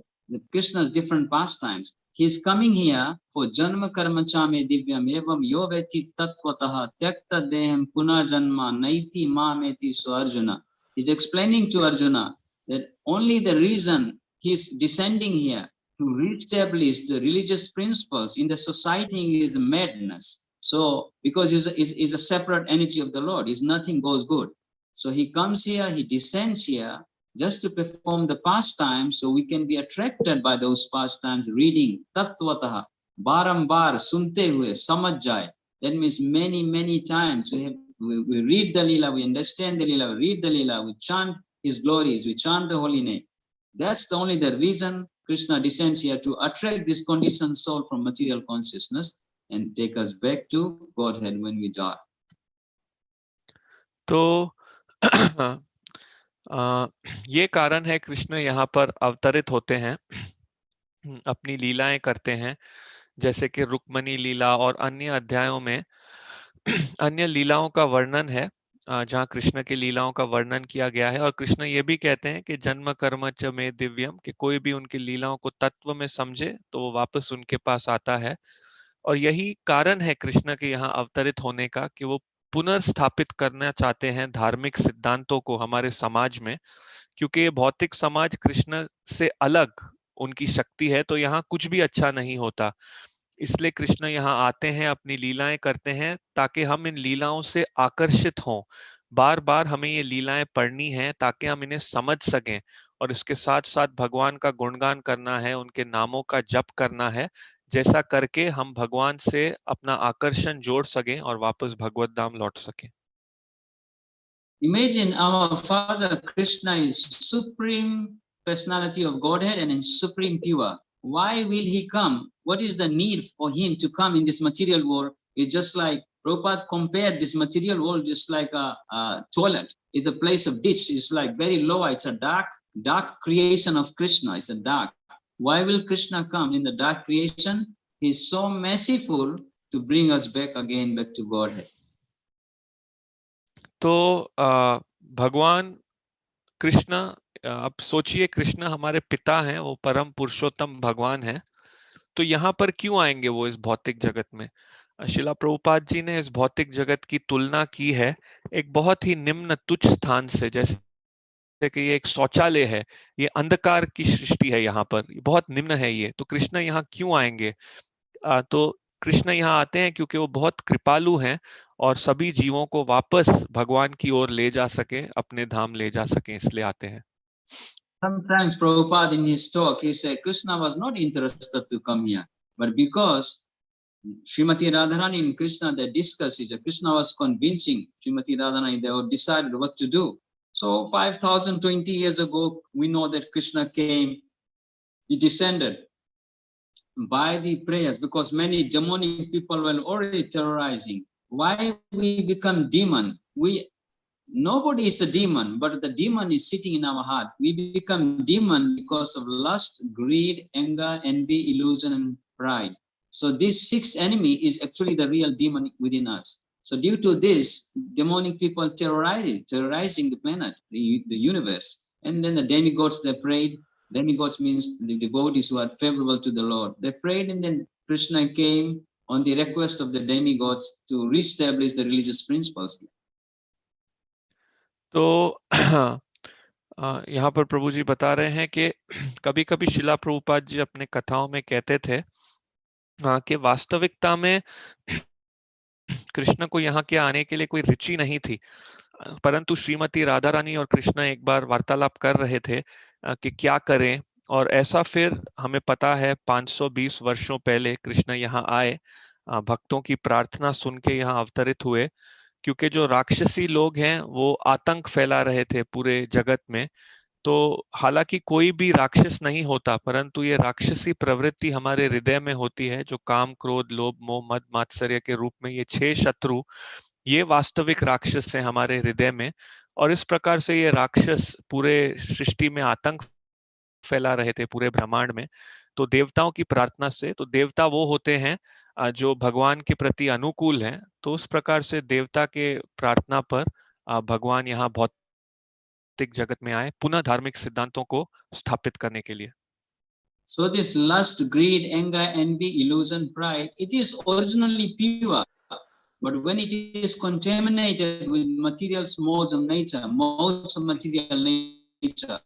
Krishna's different pastimes. He is coming here for Janma Karma Chame Divyam Evam Yoveti Tattvataha Tyakta Deham Puna Janma Naiti Mameti So Arjuna. He's explaining to Arjuna that only the reason he is descending here to reestablish the religious principles in the society is madness. So because he's a separate energy of the Lord, is nothing goes good. So he comes here, he descends here just to perform the pastimes, so we can be attracted by those pastimes, reading tattvataha, barambar, sunte hue, samajh jaye. That means many times we read the Leela, we understand the Leela, we read the Leela, we chant his glories, we chant the holy name. That's the reason Krishna descends here, to attract this conditioned soul from material consciousness and take us back to Godhead when we die. तो ये कारण है कृष्ण यहाँ पर अवतरित होते हैं, अपनी लीलाएं करते हैं, जैसे कि रुक्मणी लीला और अन्य अध्यायों में अन्य लीलाओं का वर्णन है, जहाँ कृष्ण की लीलाओं का वर्णन किया गया है। और कृष्ण ये भी कहते हैं कि जन्म कर्म च मे दिव्यम, कि कोई भी उनकी लीलाओं को तत्व में समझे तो वो वापस उनके पास आता है। और यही कारण है कृष्ण के यहाँ अवतरित होने का, कि वो पुनर्स्थापित करना चाहते हैं धार्मिक सिद्धांतों को हमारे समाज में, क्योंकि ये भौतिक समाज कृष्ण से अलग उनकी शक्ति है, तो यहाँ कुछ भी अच्छा नहीं होता। इसलिए कृष्ण यहाँ आते हैं, अपनी लीलाएं करते हैं, ताकि हम इन लीलाओं से आकर्षित हों। बार बार हमें ये लीलाएं पढ़नी है ताकि हम इन्हें समझ सकें, और इसके साथ साथ भगवान का गुणगान करना है, उनके नामों का जप करना है, जैसा करके हम भगवान से अपना आकर्षण जोड़ सकें और वापस भगवत धाम लौट सकें। Imagine our Father Krishna is supreme personality of Godhead and is supreme pure. Why will he come? What is the need for him to come in this material world? It's just like Prabhupada compared this material world just like a toilet. It's a place of ditch. It's like very low. It's a dark creation of Krishna. It's a dark. Why will Krishna come in the dark creation? He's so merciful to bring us back to Godhead. तो भगवान कृष्ण, आप सोचिए, कृष्ण हमारे पिता हैं, वो परम पुरुषोत्तम भगवान हैं, तो यहाँ पर क्यों आएंगे वो इस भौतिक जगत में? शिला प्रभुपाद जी ने इस भौतिक जगत की तुलना की है एक बहुत ही निम्न तुच्छ स्थान से, जैसे कि ये एक शौचालय है, ये अंधकार की सृष्टि है, यहाँ पर बहुत निम्न है ये, तो कृष्ण यहाँ क्यों आएंगे? तो कृष्ण यहाँ आते हैं क्योंकि वो बहुत कृपालु हैं और सभी जीवों को वापस भगवान की ओर ले जा सके, अपने धाम ले जा सके, इसलिए आते हैं। Sometimes Prabhupada in his talk, he said Krishna was not interested to come here, but because Srimati Radharani and Krishna, they discussed it, Krishna was convincing Srimati Radharani, they all decided what to do. So 5,020 years ago, we know that Krishna came, he descended by the prayers, because many demonic people were already terrorizing. Why we become demon? Nobody is a demon, but the demon is sitting in our heart. We become demon because of lust, greed, anger, envy, illusion, and pride. So this sixth enemy is actually the real demon within us. So due to this, demonic people terrorizing the planet, the universe. And then the demigods, they prayed. Demigods means the devotees who are favorable to the Lord. They prayed, and then Krishna came on the request of the demigods to reestablish the religious principles. तो यहाँ पर प्रभु जी बता रहे हैं कि कभी कभी शिला प्रभुपाद जी अपने कथाओं में कहते थे कि वास्तविकता में कृष्ण को यहाँ के आने के लिए कोई रुचि नहीं थी, परंतु श्रीमती राधा रानी और कृष्ण एक बार वार्तालाप कर रहे थे कि क्या करें, और ऐसा फिर हमें पता है 520 वर्षों पहले कृष्ण यहाँ आए, भक्तों की प्रार्थना सुन के यहाँ अवतरित हुए, क्योंकि जो राक्षसी लोग हैं वो आतंक फैला रहे थे पूरे जगत में। तो हालांकि कोई भी राक्षस नहीं होता, परंतु ये राक्षसी प्रवृत्ति हमारे हृदय में होती है, जो काम, क्रोध, लोभ, मोह, मद, मात्सर्य के रूप में ये 6 शत्रु, ये वास्तविक राक्षस हैं हमारे हृदय में। और इस प्रकार से ये राक्षस पूरे सृष्टि में आतंक फैला रहे थे, पूरे ब्रह्मांड में। तो देवताओं की प्रार्थना से, तो देवता वो होते हैं जो भगवान के प्रति अनुकूल हैं, तो उस प्रकार से देवता के प्रार्थना पर भगवान यहाँ भौतिक जगत में आए, पुनः धार्मिक सिद्धांतों को स्थापित करने के लिए। So this lust, greed, anger, envy, illusion, pride, it is originally pure, but when it is contaminated with material modes of nature, modes of material nature,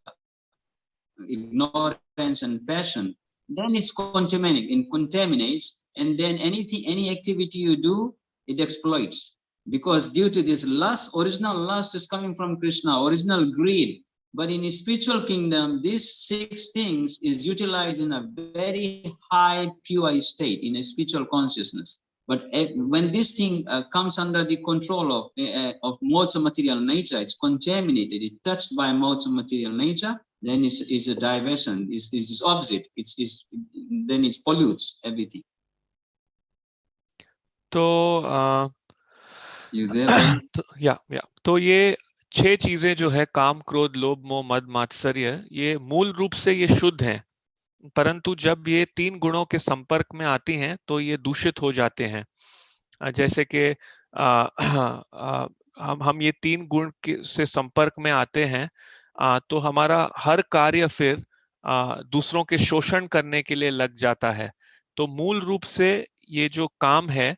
ignorance and passion, then it's contaminates, and then any activity you do, it exploits. because due to this lust, original lust is coming from Krishna, original greed. But in a spiritual kingdom, these 6 things is utilized in a very high pure state, in a spiritual consciousness. But when this thing comes under the control of modes of material nature, it's contaminated, it's touched by modes of material nature, then it's a diversion, it's opposite, then it pollutes everything. तो You there, Prabhu? तो ये 6 चीजें जो है काम, क्रोध, लोभ, मोह, मद, मात्सर्य, ये मूल रूप से ये शुद्ध हैं, परंतु जब ये 3 गुणों के संपर्क में आती हैं तो ये दूषित हो जाते हैं। जैसे कि हम ये 3 गुण से संपर्क में आते हैं तो हमारा हर कार्य फिर दूसरों के शोषण करने के लिए लग जाता है। तो मूल रूप से ये जो काम है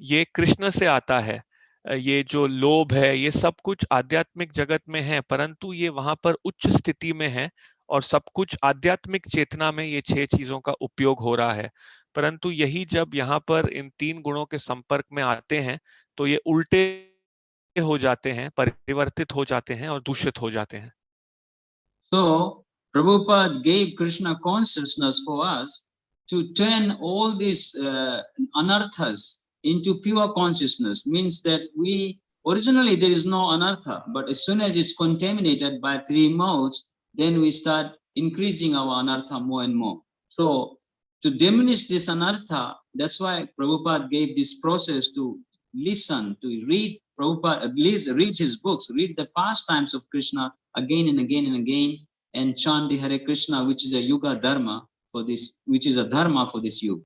ये कृष्ण से आता है। ये जो लोभ है ये सब कुछ आध्यात्मिक जगत में है, परंतु ये वहां पर उच्च स्थिति में है और सब कुछ आध्यात्मिक चेतना में ये 6 चीजों का उपयोग हो रहा है। परंतु यही जब यहाँ पर इन 3 गुणों के संपर्क में आते हैं तो ये उल्टे हो जाते हैं, परिवर्तित हो जाते हैं और दूषित हो जाते हैं। So Prabhupada gave Krishna consciousness for us to turn all these anarthas into pure consciousness. Means that we originally there is no anartha, but as soon as it's contaminated by 3 modes, then we start increasing our anartha more and more. So to diminish this anartha, that's why Prabhupada gave this process to listen, to read Prabhupada, read his books, read the pastimes of Krishna again and again and again, and chant the Hare Krishna, which is a yuga dharma for this, which is a dharma for this yuga.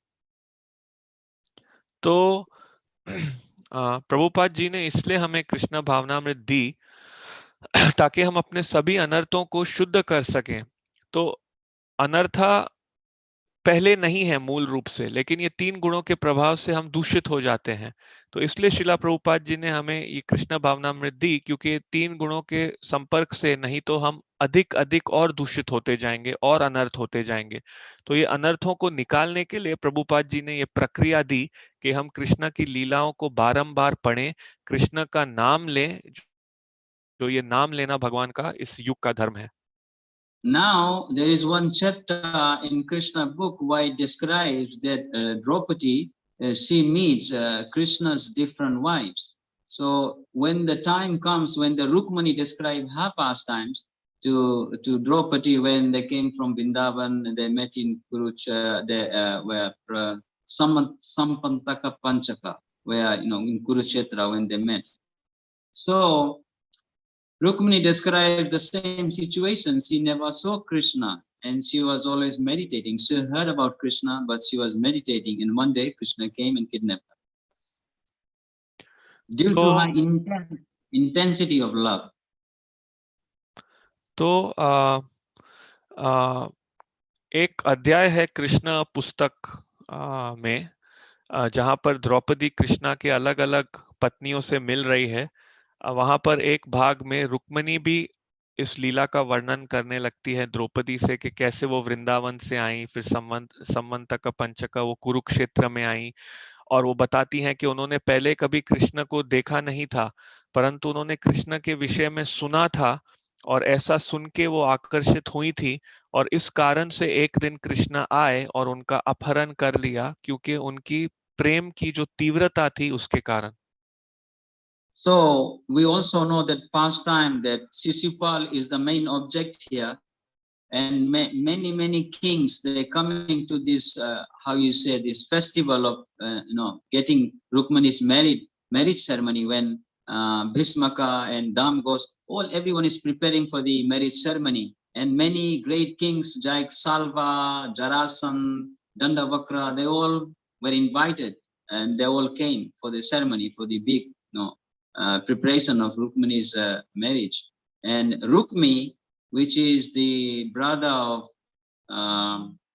तो प्रभुपाद जी ने इसलिए हमें कृष्ण भावनामृत दी ताकि हम अपने सभी अनर्थों को शुद्ध कर सकें। तो अनर्था पहले नहीं है मूल रूप से, लेकिन ये 3 गुणों के प्रभाव से हम दूषित हो जाते हैं। तो इसलिए शिला प्रभुपाद जी ने हमें ये कृष्ण भावनामृत दी, क्योंकि 3 गुणों के संपर्क से नहीं तो हम अधिक अधिक और दूषित होते जाएंगे और अनर्थ होते जाएंगे। तो ये अनर्थों को निकालने के लिए प्रभुपाद जी ने ये प्रक्रिया दी कि हम कृष्ण की लीलाओं को बारंबार पढ़ें, कृष्ण का नाम लें, जो ये नाम लेना भगवान का इस युग का धर्म है। Now there is one chapter in Krishna book where it describes that Draupadi, she meets Krishna's different wives. So when the time comes when the Rukmani describe her pastimes to Draupadi, when they came from Vrindavan, they met in Kurukshetra, where Sampantaka Panchaka, where in Kurukshetra when they met. So Rukmini described the same situation. She never saw Krishna and she was always meditating. She heard about Krishna, but she was meditating. And one day Krishna came and kidnapped her. Due to her intensity of love. तो एक अध्याय है कृष्ण पुस्तक में जहां पर द्रौपदी कृष्णा के अलग अलग पत्नियों से मिल रही है। वहां पर एक भाग में रुक्मिणी भी इस लीला का वर्णन करने लगती है द्रौपदी से कि कैसे वो वृंदावन से आई, फिर संवंतक पंचका वो कुरुक्षेत्र में आई, और वो बताती हैं कि उन्होंने पहले कभी कृष्ण को देखा नहीं था, परंतु उन्होंने कृष्ण के विषय में सुना था और ऐसा सुन के वो आकर्षित हुई थी, और इस कारण से एक दिन कृष्ण आए और उनका अपहरण कर लिया, क्योंकि उनकी प्रेम की जो तीव्रता थी उसके कारण। So we also know that past time that Shishupal is the main object here, and many kings, they coming to this how you say, this festival of getting Rukmani's marriage ceremony, when Bhismaka and Dam goes, everyone is preparing for the marriage ceremony, and many great kings like Salva, Jarasan, Dandavakra, they all were invited and they all came for the ceremony, for the big preparation of Rukmani's marriage. And Rukmi, which is the brother of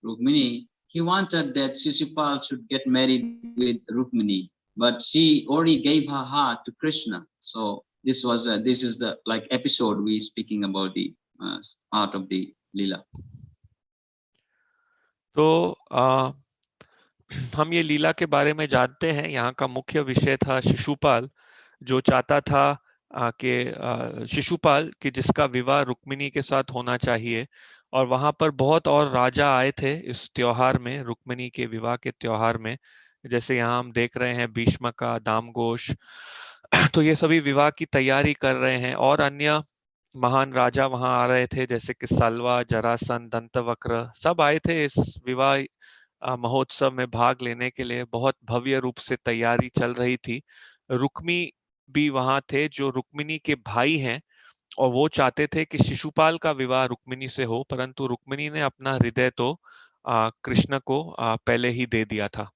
Rukmini, he wanted that Shishupal should get married with Rukmini, but she already gave her heart to Krishna. So this is the episode we speaking about the art of the Leela. तो हम ये लीला के बारे में जानते हैं। यहाँ का मुख्य विषय था शिशुपाल, जो चाहता था कि शिशुपाल कि जिसका विवाह रुक्मिणी के साथ होना चाहिए, और वहां पर बहुत और राजा आए थे इस त्योहार में, रुक्मिणी के विवाह के त्योहार में, जैसे यहाँ हम देख रहे हैं भीष्म का, दामघोष। तो ये सभी विवाह की तैयारी कर रहे हैं, और अन्य महान राजा वहां आ रहे थे, जैसे कि सल्वा, जरासन, दंतवक्र, सब आए थे इस विवाह महोत्सव में भाग लेने के लिए। बहुत भव्य रूप से तैयारी चल रही थी। रुक्मी भी वहां थे, जो रुक्मिणी के भाई हैं, और वो चाहते थे कि शिशुपाल का विवाह रुक्मिणी से हो, परंतु रुक्मिणी ने अपना हृदय तो कृष्ण को पहले ही दे दिया था।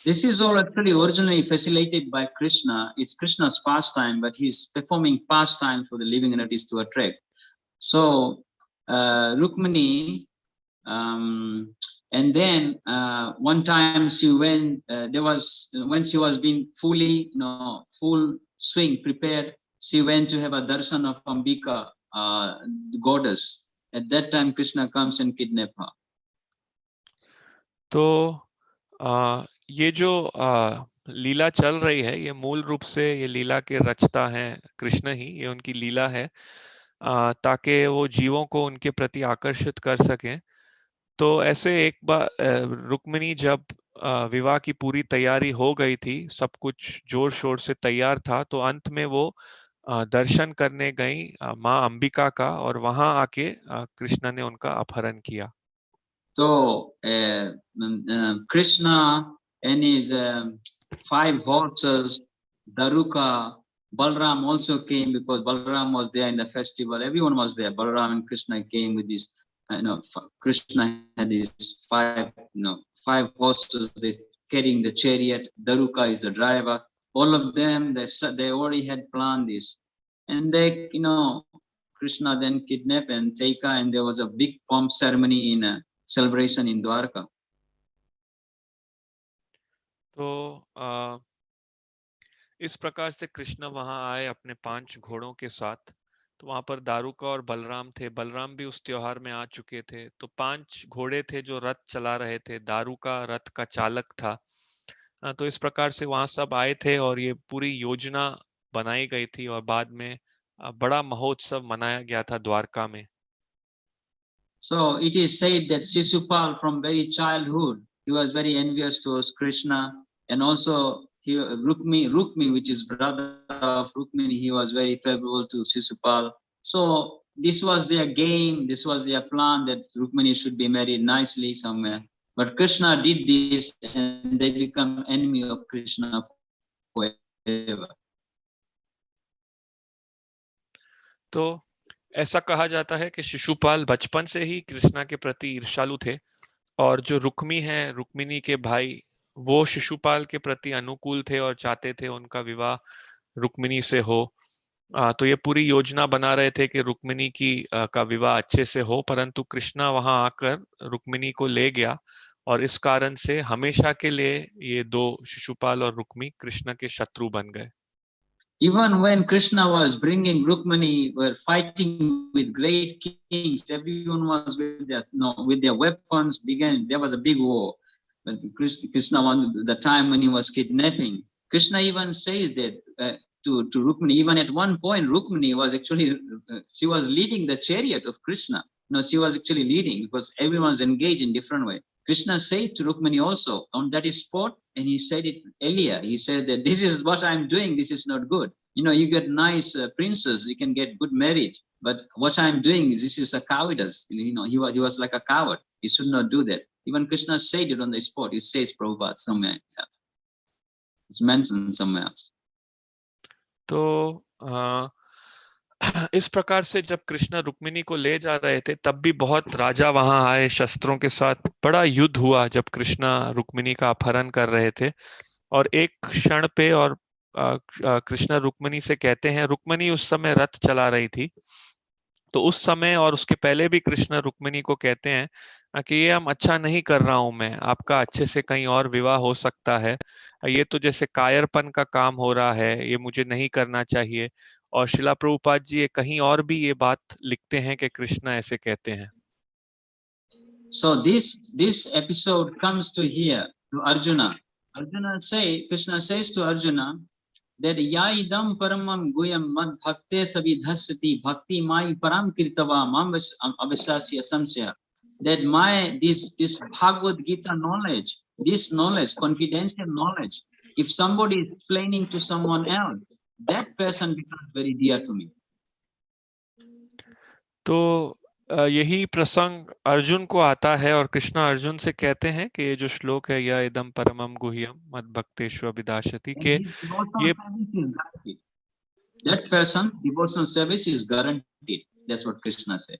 This is all actually originally facilitated by Krishna. It's Krishna's pastime, but he's performing pastime for the living entities to attract. So Rukmini, and then one time she went. When she was being fully, full swing prepared, she went to have a darshan of Ambika, the goddess. At that time, Krishna comes and kidnap her. तो ये जो लीला चल रही है, ये मूल रूप से ये लीला के रचता हैं कृष्ण ही, ये उनकी लीला है, ताकि वो जीवों को उनके प्रति आकर्षित कर सकें। तो ऐसे एक बार रुक्मिणी जब विवाह की पूरी तैयारी हो गई थी, सब कुछ जोर शोर से तैयार था, तो अंत में वो दर्शन करने गई माँ अंबिका का, और वहां आके कृष्ण ने उनका अपहरण किया। So Krishna and his 5 horses, Daruka, Balram also came because Balram was there in the festival. Everyone was there. Balram and Krishna came with this. Krishna had his 5 horses. They carrying the chariot. Daruka is the driver. All of them, they already had planned this, and they, Krishna then kidnapped and take her, and there was a big pomp ceremony in celebration in Dwarka. तो इस प्रकार से कृष्ण वहां आए अपने 5 घोड़ों के साथ। तो वहां पर दारुका और बलराम थे। बलराम भी उस त्योहार में आ चुके थे। तो 5 घोड़े थे जो रथ चला रहे थे। दारुका रथ का चालक था। तो इस प्रकार से वहां सब आए थे, और ये पूरी योजना बनाई गई थी, और बाद में बड़ा महोत्सव मनाया गया था द्वारका में। So it is said that Shishupal from very childhood, he was very envious towards Krishna, and also Rukmi, which is brother of Rukmini, he was very favorable to Shishupal. So this was their game, this was their plan, that Rukmini should be married nicely somewhere. But Krishna did this, and they become enemy of Krishna forever. तो ऐसा कहा जाता है कि शिशुपाल बचपन से ही कृष्णा के प्रति ईर्ष्यालु थे, और जो रुक्मी हैं, रुक्मिणी के भाई, वो शिशुपाल के प्रति अनुकूल थे और चाहते थे उनका विवाह रुक्मिणी से हो। तो ये पूरी योजना बना रहे थे कि रुक्मिणी का विवाह अच्छे से हो, परंतु कृष्णा वहां आकर रुक्मिणी को ले गया, और इस कारण से हमेशा के लिए ये 2 शिशुपाल और रुक्मी कृष्ण के शत्रु बन गए। Even when Krishna was bringing Rukmini, were fighting with great kings. Everyone was with their weapons. There was a big war. But Krishna, the time when he was kidnapping, Krishna even says that to Rukmini. Even at one point, Rukmini was actually she was leading the chariot of Krishna. She was actually leading because everyone was engaged in different way. Krishna said to Rukmini also on that spot, and he said it earlier. He said that this is what I'm doing. This is not good. You get nice princes, you can get good marriage, but what I'm doing is this is a cowardice. He was like a coward. He should not do that. Even Krishna said it on the spot. He says Prabhupada somewhere else. It's mentioned somewhere else. तो इस प्रकार से जब कृष्ण रुक्मिणी को ले जा रहे थे, तब भी बहुत राजा वहां आए शस्त्रों के साथ। बड़ा युद्ध हुआ जब कृष्ण रुक्मिणी का अपहरण कर रहे थे, और एक क्षण पे और कृष्ण रुक्मिणी से कहते हैं, रुक्मिणी उस समय रथ चला रही थी, तो उस समय और उसके पहले भी कृष्ण रुक्मिणी को कहते हैं कि ये हम अच्छा नहीं कर रहा हूं मैं, आपका अच्छे से कहीं और विवाह हो सकता है, ये तो जैसे कायरपन का काम हो रहा है, ये मुझे नहीं करना चाहिए। और शिला प्रभुपाद जी कहीं और भी ये बात लिखते हैं कि कृष्ण ऐसे कहते हैं। So this episode comes to here to Arjuna. Krishna says to Arjuna that ya idam paramam guyam mad bhakte savidhasyati bhakti mai param kirtava mam avasasya samsya, that this Bhagavad Gita knowledge, this knowledge, confidential knowledge, if somebody is explaining to someone else, that person becomes very dear to me. तो यही प्रसंग अर्जुन को आता है और कृष्णा अर्जुन से कहते हैं कि ये जो श्लोक है, या इदम परमम गुह्यम मद भक्तेषु अभिदास्यति, के ये that person devotional service is guaranteed. That's what Krishna said.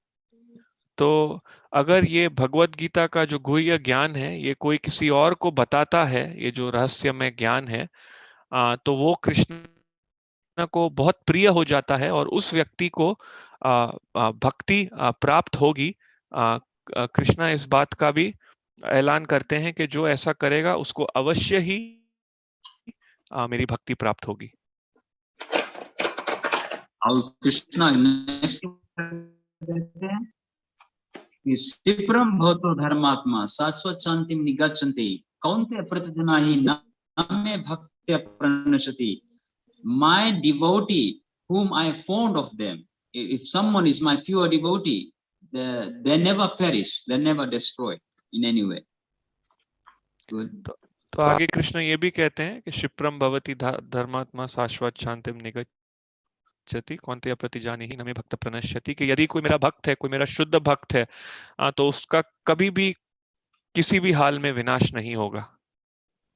तो अगर ये भगवत गीता का जो गुह्य ज्ञान है ये कोई किसी और को बताता है, ये जो रहस्यमय ज्ञान है, तो वो कृष्ण को बहुत प्रिय हो जाता है और उस व्यक्ति को भक्ति प्राप्त होगी। कृष्णा इस बात का भी ऐलान करते हैं कि जो ऐसा करेगा उसको अवश्य ही मेरी भक्ति प्राप्त होगी। और कृष्णा नेक्स्ट सिप्रम भवतो धर्मात्मा शाश्वत शांतिम निगच्छन्ति कौन्तेय प्रतिदिना हि नामे भक्त्या प्रणश्यति। My devotee whom I found of them, if someone is my pure devotee, they never perish, they never destroy in any way. Good. तो आगे कृष्ण ये भी कहते हैं कि क्षिप्रम भवति धर्मात्मा शाश्वत शांतिम निगच्छति कौन्तेय प्रतिजानीहि न मे भक्त प्रणश्यति, कि यदि कोई मेरा भक्त है, कोई मेरा शुद्ध भक्त है, तो उसका कभी भी किसी भी हाल में विनाश नहीं होगा।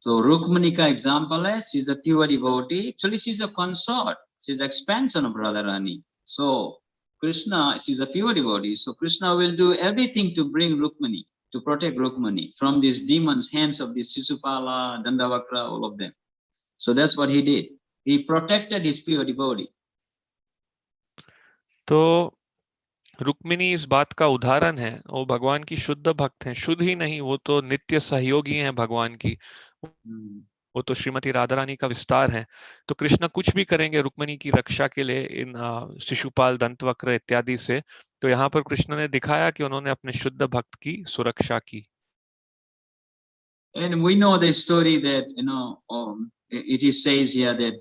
So Rukmini ka example is she's a pure devotee. Actually, she's a consort. She's expansion of Radharani. So Krishna, she's a pure devotee. So Krishna will do everything to bring Rukmini, to protect Rukmini from these demons' hands of these Sisupala, Dandavakra, all of them. So that's what he did. He protected his pure devotee. तो रुक्मिणी इस बात का उदाहरण है, वो भगवान की शुद्ध भक्त हैं, शुद्ध ही नहीं, वो तो नित्य सहयोगी हैं भगवान की, वो तो श्रीमती राधा रानी का विस्तार है। तो कृष्ण कुछ भी करेंगे रुक्मिणी की रक्षा के लिए इन शिशुपाल, दंतवक्र इत्यादि से। तो यहाँ पर कृष्ण ने दिखाया कि उन्होंने अपने शुद्ध भक्त की सुरक्षा की। And we know the story that, it is says here that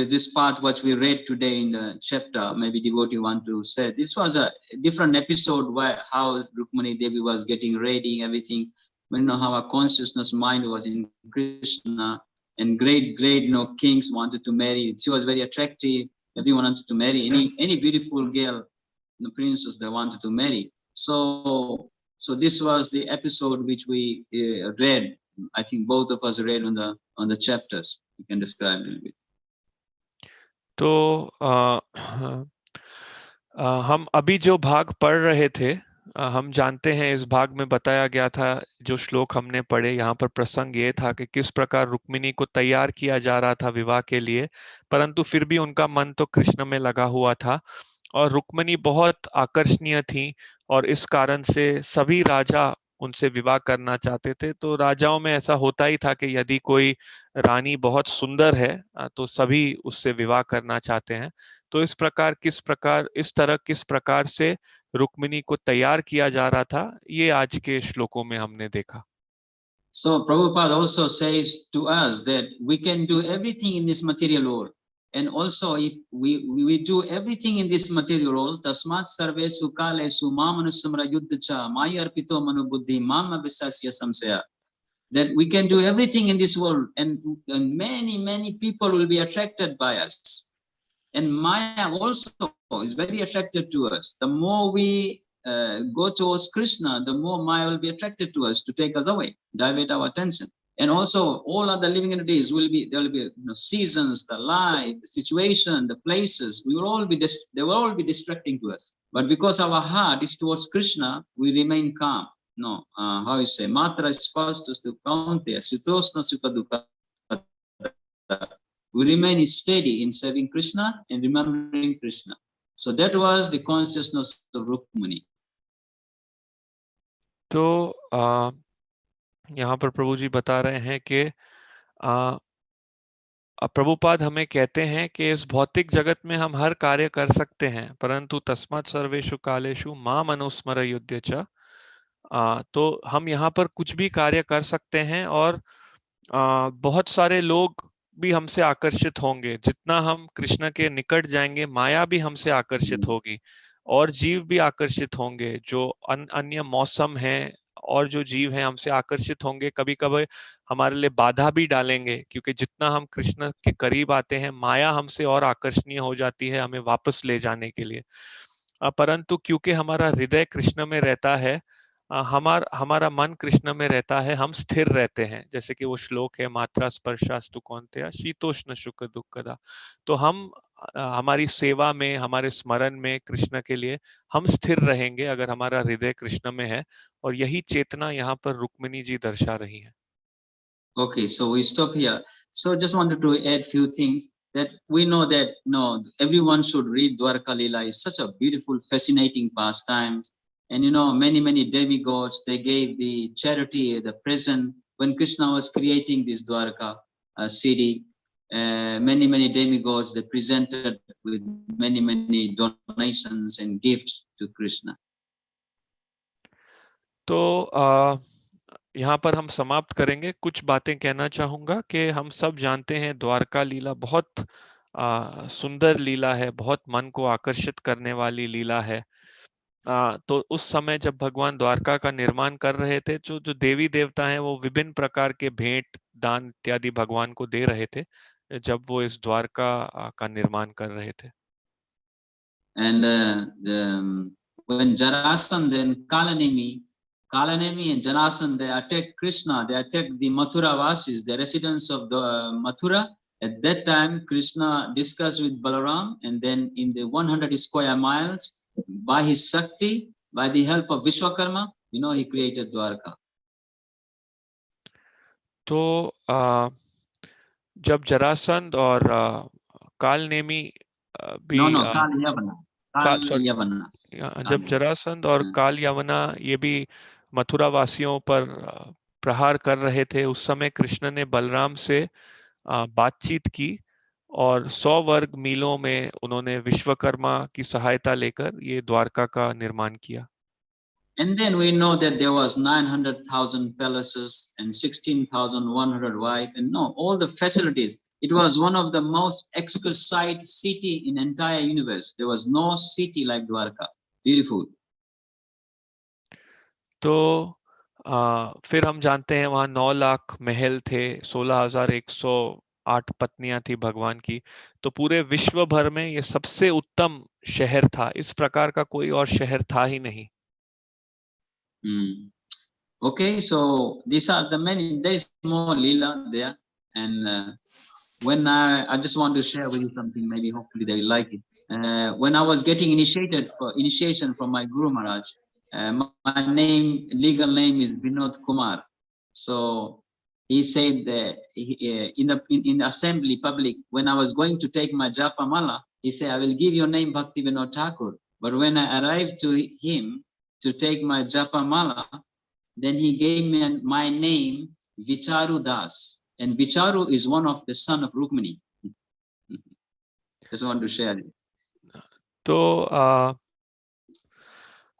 this part which we read today in the chapter, maybe devotee want to say, this was a different episode where how Rukmini Devi was getting ready, everything. We know how a consciousness mind was in Krishna, and great, kings wanted to marry. She was very attractive. Everyone wanted to marry. Any beautiful girl, the princess, they wanted to marry. So this was the episode which we read. I think both of us read on the chapters. You can describe a little bit. तो हम अभी जो भाग पढ़ रहे थे, हम जानते हैं इस भाग में बताया गया था, जो श्लोक हमने पढ़े, यहाँ पर प्रसंग ये था कि किस प्रकार रुक्मिणी को तैयार किया जा रहा था विवाह के लिए, परंतु फिर भी उनका मन तो कृष्ण में लगा हुआ था और रुक्मिणी बहुत आकर्षणीय थी और इस कारण से सभी राजा उनसे विवाह करना चाहते थे। तो राजाओं में ऐसा होता ही था कि यदि कोई रानी बहुत सुंदर है तो सभी उससे विवाह करना चाहते हैं। तो इस तरह किस प्रकार से रुक्मिणी को तैयार किया जा रहा था, ये आज के श्लोकों में हमने देखा। So Prabhupada also says to us that we can do everything in this material world, and also if we do everything in this material world, tasmat sarvesu kalesu mamanussamra yuddhacha mayarpito manubuddhi mama visasya samsaya, that we can do everything in this world, and many people will be attracted by us. And Maya also is very attracted to us. The more we go towards Krishna, the more Maya will be attracted to us to take us away, divert our attention. And also all other living entities there will be seasons, the life, the situation, the places. They will all be distracting to us. But because our heart is towards Krishna, we remain calm. No, how you say, matra spastastu kaunteya sutosna sukha dukkha. We remain steady in serving Krishna and remembering Krishna. So that was the consciousness of Rukmini. तो यहाँ पर प्रभु जी बता रहे हैं कि प्रभुपाद हमें कहते हैं कि इस भौतिक जगत में हम हर कार्य कर सकते हैं, परंतु तस्मात् सर्वेषु कालेषु माम अनुस्मर युध्य च। तो हम यहाँ पर कुछ भी कार्य कर सकते हैं और बहुत सारे लोग भी हमसे आकर्षित होंगे, जितना हम कृष्ण के निकट जाएंगे माया भी हमसे आकर्षित होगी और जीव भी आकर्षित होंगे, जो अन्य मौसम हैं और जो जीव हैं हमसे आकर्षित होंगे, कभी कभी हमारे लिए बाधा भी डालेंगे, क्योंकि जितना हम कृष्ण के करीब आते हैं माया हमसे और आकर्षणीय हो जाती है हमें वापस ले जाने के लिए। परंतु क्योंकि हमारा हृदय कृष्ण में रहता है, हमारा मन कृष्ण में रहता है, हम स्थिर रहते हैं। जैसे कि वो श्लोक है, मात्रा स्पर्शास्तु कौन्तेय शीतोष्ण सुख दुःखदा। तो हम हमारी सेवा में, हमारे स्मरण में कृष्ण के लिए हम स्थिर रहेंगे अगर हमारा हृदय कृष्ण में है, और यही चेतना यहाँ पर रुक्मिणी जी दर्शा रही है। Okay, so we stop here. So just wanted to add few things that we know that no, everyone should read Dwarka Lila. It's such a beautiful, fascinating pastimes. And many demigods, they gave the charity, the present when Krishna was creating this Dwarka city. Many demigods, they presented with many donations and gifts to Krishna. तो यहाँ पर हम समाप्त करेंगे। कुछ बातें कहना चाहूंगा कि हम सब जानते हैं द्वारका लीला बहुत सुंदर लीला है, बहुत मन को आकर्षित करने वाली लीला है। तो उस समय जब भगवान द्वारका का निर्माण कर रहे थे, जो जो देवी देवता हैं वो विभिन्न प्रकार के भेंट दान इत्यादि भगवान को दे रहे थे जब वो इस द्वारका का निर्माण कर रहे थे। And when Jarasandha and Kalanemi and Jarasandha, they attacked Krishna, they attacked the Mathura Vasis, the residents of the Mathura. At that time, Krishna discussed with Balaram, and then in the 100 square miles, by his Shakti, by the help of Vishwakarma, he created Dwarka. तो जब जरासंध और कालनेमी भी जब जरासंध और काल यवना ये भी मथुरा वासियों पर प्रहार कर रहे थे, उस समय कृष्ण ने बलराम से बातचीत की और 100 वर्ग मीलों में उन्होंने विश्वकर्मा की सहायता लेकर ये द्वारका का निर्माण किया। And then we know that there was 900,000 palaces and 16,100 wives, and all the facilities. It was one of the most exquisite city in entire universe. There was no city like Dwarka. Beautiful. तो फिर हम जानते हैं वहाँ 9 लाख महल थे, 16,108 पत्नियां थी भगवान की। तो पूरे विश्व भर में ये सबसे उत्तम शहर था, इस प्रकार का कोई और शहर था ही नहीं। Okay, so these are the many. There is more lila there, and when I just want to share with you something. Maybe hopefully they will like it. When I was getting initiation from my Guru Maharaj, my legal name is Vinod Kumar. So he said that in the assembly public, when I was going to take my japa mala, he said, "I will give your name Bhakti Vinod Thakur." But when I arrived to him to take my japa mala, then he gave me my name Vicaru Das, and Vicaru is one of the son of Rukmini. Just want to share it. तो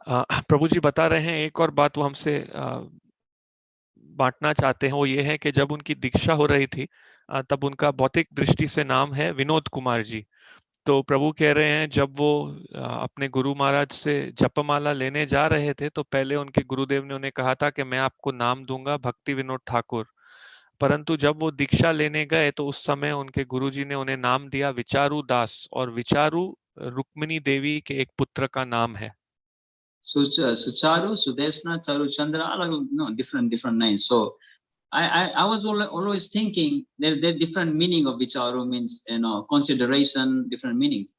प्रभु जी बता रहे हैं, एक और बात वो हमसे बांटना चाहते हैं, वो ये है कि जब उनकी दीक्षा हो रही थी तब उनका भौतिक दृष्टि से नाम है विनोद कुमार जी। तो प्रभु कह रहे हैं जब वो अपने गुरु महाराज से जपमाला लेने जा रहे थे तो पहले उनके गुरुदेव ने उन्हें कहा था कि मैं आपको नाम दूंगा भक्ति विनोद ठाकुर, परंतु जब वो दीक्षा लेने गए तो उस समय उनके गुरुजी ने उन्हें नाम दिया विचारू दास, और विचारू रुक्मिणी देवी के एक पुत्र का नाम है। Sucharu, Sudeshna, Charu Chandra, different names. So I was always thinking there's different meaning of Vicharu, means consideration, different meanings.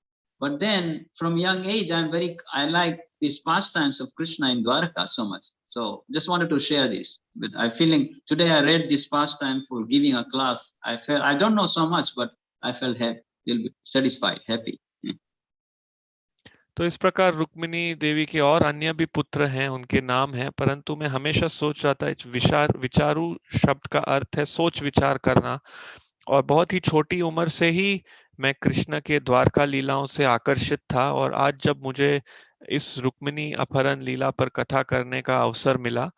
But then from young age I like these pastimes of Krishna in Dwarka so much. So just wanted to share this. But I feeling today I read this pastime for giving a class. I don't know so much, but I felt happy, little bit satisfied, happy. तो इस प्रकार रुक्मिणी देवी के और अन्य भी पुत्र हैं, उनके नाम हैं, परंतु मैं हमेशा सोच रहा था विचारू शब्द का अर्थ है सोच विचार करना, और बहुत ही छोटी उम्र से ही मैं कृष्ण के द्वारका लीलाओं से आकर्षित था, और आज जब मुझे इस रुक्मिणी अपहरण लीला पर कथा करने का अवसर मिला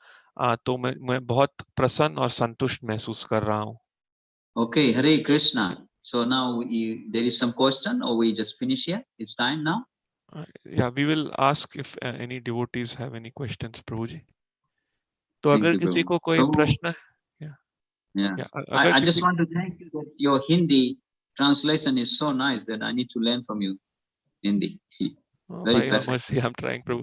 तो मैं बहुत प्रसन्न और संतुष्ट महसूस कर रहा हूँ। Okay, Hare Krishna. So now there is some question, or we just finish here? It's time now. Yeah, we will ask if any devotees have any questions, Prabhu ji. तो Thank अगर you, किसी Prabhu. को कोई Prabhu, प्रश्न, yeah. या अगर I किसी, just want to thank you that your Hindi translation is so nice that I need to learn from you Hindi. Very भाई perfect. Mercy, I am trying prabhu.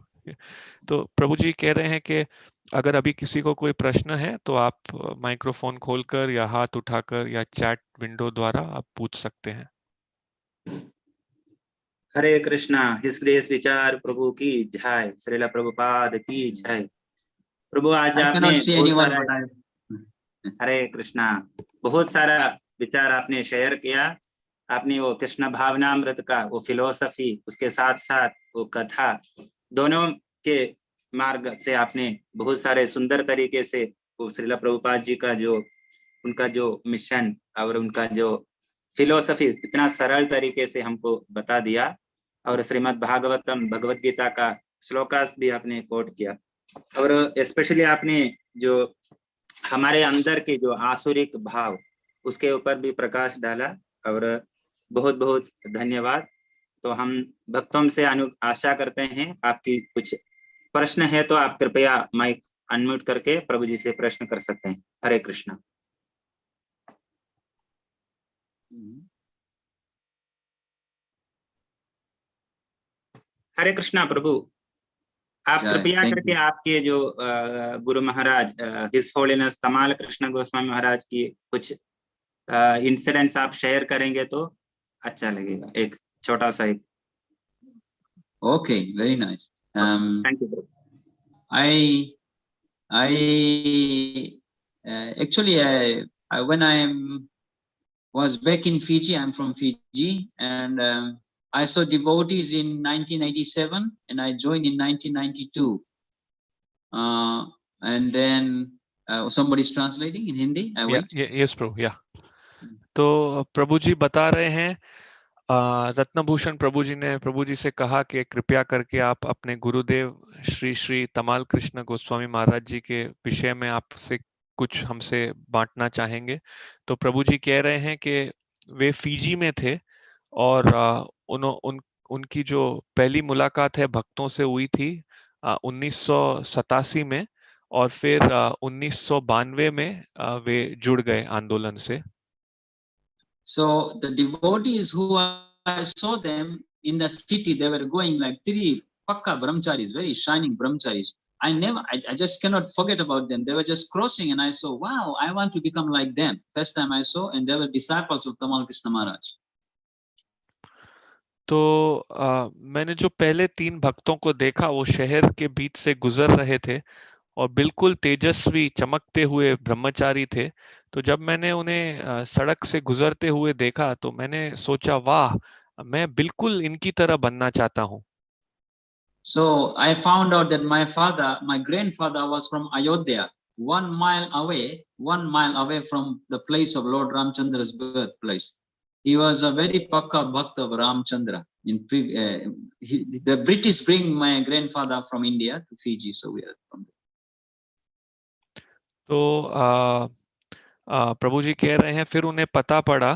तो प्रभु जी कह रहे हैं कि अगर अभी किसी को कोई प्रश्न है तो आप माइक्रोफोन खोलकर या हाथ उठाकर या चैट विंडो द्वारा आप पूछ सकते हैं. हरे कृष्णा. हृदय विचार प्रभु की जय. श्रीला प्रभुपाद की जय. प्रभु आज I आपने cannot see बहुत anyone, सारा, but I. हरे कृष्णा, बहुत सारा विचार आपने शेयर किया. आपने वो कृष्ण भावनामृत का वो फिलोसफी, उसके साथ साथ वो कथा, दोनों के मार्ग से आपने बहुत सारे सुंदर तरीके से वो श्रीला प्रभुपाद जी का जो उनका जो मिशन और उनका जो फिलोसफी इतना सरल तरीके से हमको बता दिया. और श्रीमद् भागवतम भगवत गीता का श्लोकास भी आपने कोट किया. और स्पेशली आपने जो हमारे अंदर के जो आसुरिक भाव उसके ऊपर भी प्रकाश डाला. और बहुत बहुत धन्यवाद. तो हम भक्तों से आशा करते हैं आपकी कुछ प्रश्न है तो आप कृपया माइक अनम्यूट करके प्रभु जी से प्रश्न कर सकते हैं. हरे कृष्णा. हरे कृष्णा प्रभु. आप कृपया करके आपके जो गुरु महाराज हिज होलीनेस तमाल कृष्ण गोस्वामी महाराज की कुछ इंसिडेंट्स आप शेयर करेंगे तो अच्छा लगेगा. एक छोटा सा एक. Okay, very nice. Thank you. Actually, when I was back in Fiji, I'm from Fiji, and I saw devotees in 1987, and I joined in 1992. And then somebody's translating in Hindi. I wait. Yes, प्रभु. या तो प्रभु जी बता रहे हैं, रत्नभूषण प्रभु जी ने प्रभु जी से कहा कि कृपया करके आप अपने गुरुदेव श्री श्री तमाल कृष्ण गोस्वामी महाराज जी के विषय में आपसे कुछ हमसे बांटना चाहेंगे. तो प्रभु जी कह रहे हैं कि वे फीजी में थे और उनकी जो पहली मुलाकात है भक्तों से हुई थी 1987 में, और फिर 1992 में वे जुड़ गए आंदोलन से. So the devotees who I saw them in the city, they were going like 3 pakka brahmacharis, very shining brahmacharis. I just cannot forget about them. They were just crossing and I saw, wow, I want to become like them. First time I saw, and they were disciples of Tamal Krishna Maharaj. तो मैंने जो पहले 3 भक्तों को देखा वो शहर के बीच से गुजर रहे थे और बिल्कुल तेजस्वी चमकते हुए ब्रह्मचारी थे. तो जब मैंने उन्हें सड़क से गुजरते हुए देखा तो मैंने सोचा, वाह, मैं बिल्कुल इनकी तरह बनना चाहता हूँ. So I found out that my grandfather was from Ayodhya, 1 mile away from the place of Lord Ramchandra's birthplace. He was a very pakka bhakt of Ramchandra. The British bring my grandfather from India to Fiji, so we are from there. तो प्रभु जी कह रहे हैं फिर उन्हें पता पड़ा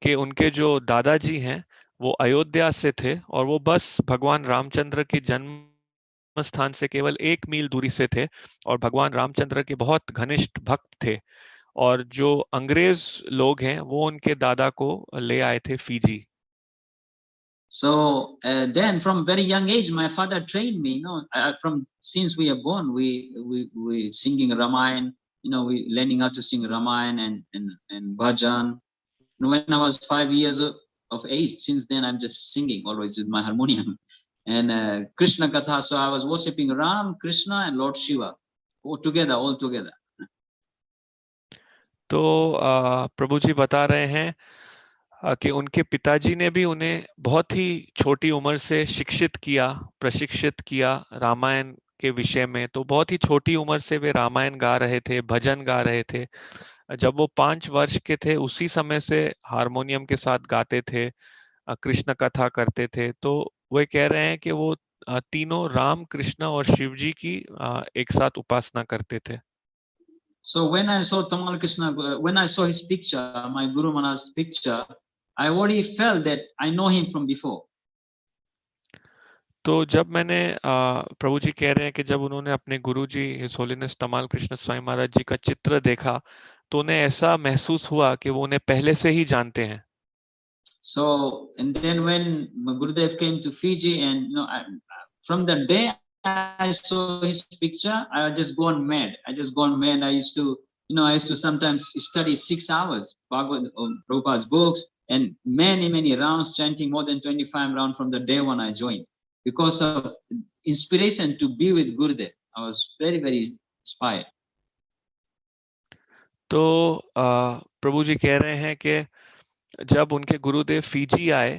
कि उनके जो दादाजी हैं वो अयोध्या से थे और वो बस भगवान रामचंद्र के जन्म स्थान से केवल 1 मील दूरी से थे और भगवान रामचंद्र के बहुत घनिष्ठ भक्त थे. और जो अंग्रेज लोग हैं वो उनके दादा को ले आए थे Fiji. So then, from very young age, my father trained me. Since we are born, we singing Ramayana. We learning how to sing Ramayana and bhajan. When I was 5 years of age, since then I'm just singing always with my harmonium and Krishna Katha. So I was worshipping Ram, Krishna, and Lord Shiva all together. तो प्रभु जी बता रहे हैं कि उनके पिताजी ने भी उन्हें बहुत ही छोटी उम्र से प्रशिक्षित किया रामायण के विषय में. तो बहुत ही छोटी उम्र से वे रामायण गा रहे थे, भजन गा रहे थे. जब वो 5 वर्ष के थे उसी समय से हारमोनियम के साथ गाते थे, कृष्ण कथा करते थे. तो वे कह रहे हैं कि वो तीनों राम, कृष्ण और शिव जी की एक साथ उपासना करते थे. So when I saw Tamal Krishna, when I saw his picture, my Guru Maharaj's picture, I already felt that I know him from before. तो जब मैंने प्रभु जी कह रहे हैं कि जब उन्होंने अपने गुरु जी हिज होलीनेस तमाल कृष्ण स्वामी महाराज जी का चित्र देखा तो उन्हें ऐसा महसूस हुआ कि वो उन्हें पहले से ही जानते हैं. So, and then when Gurudev came to Fiji, and from the day I saw his picture, I just gone mad. I just gone mad. I used to sometimes study 6 hours Prabhupada's books and many rounds, chanting more than 25 rounds from the day when I joined, because of inspiration to be with Gurudev. I was very inspired. तो प्रभु जी कह रहे हैं कि जब उनके गुरुदेव Fiji आए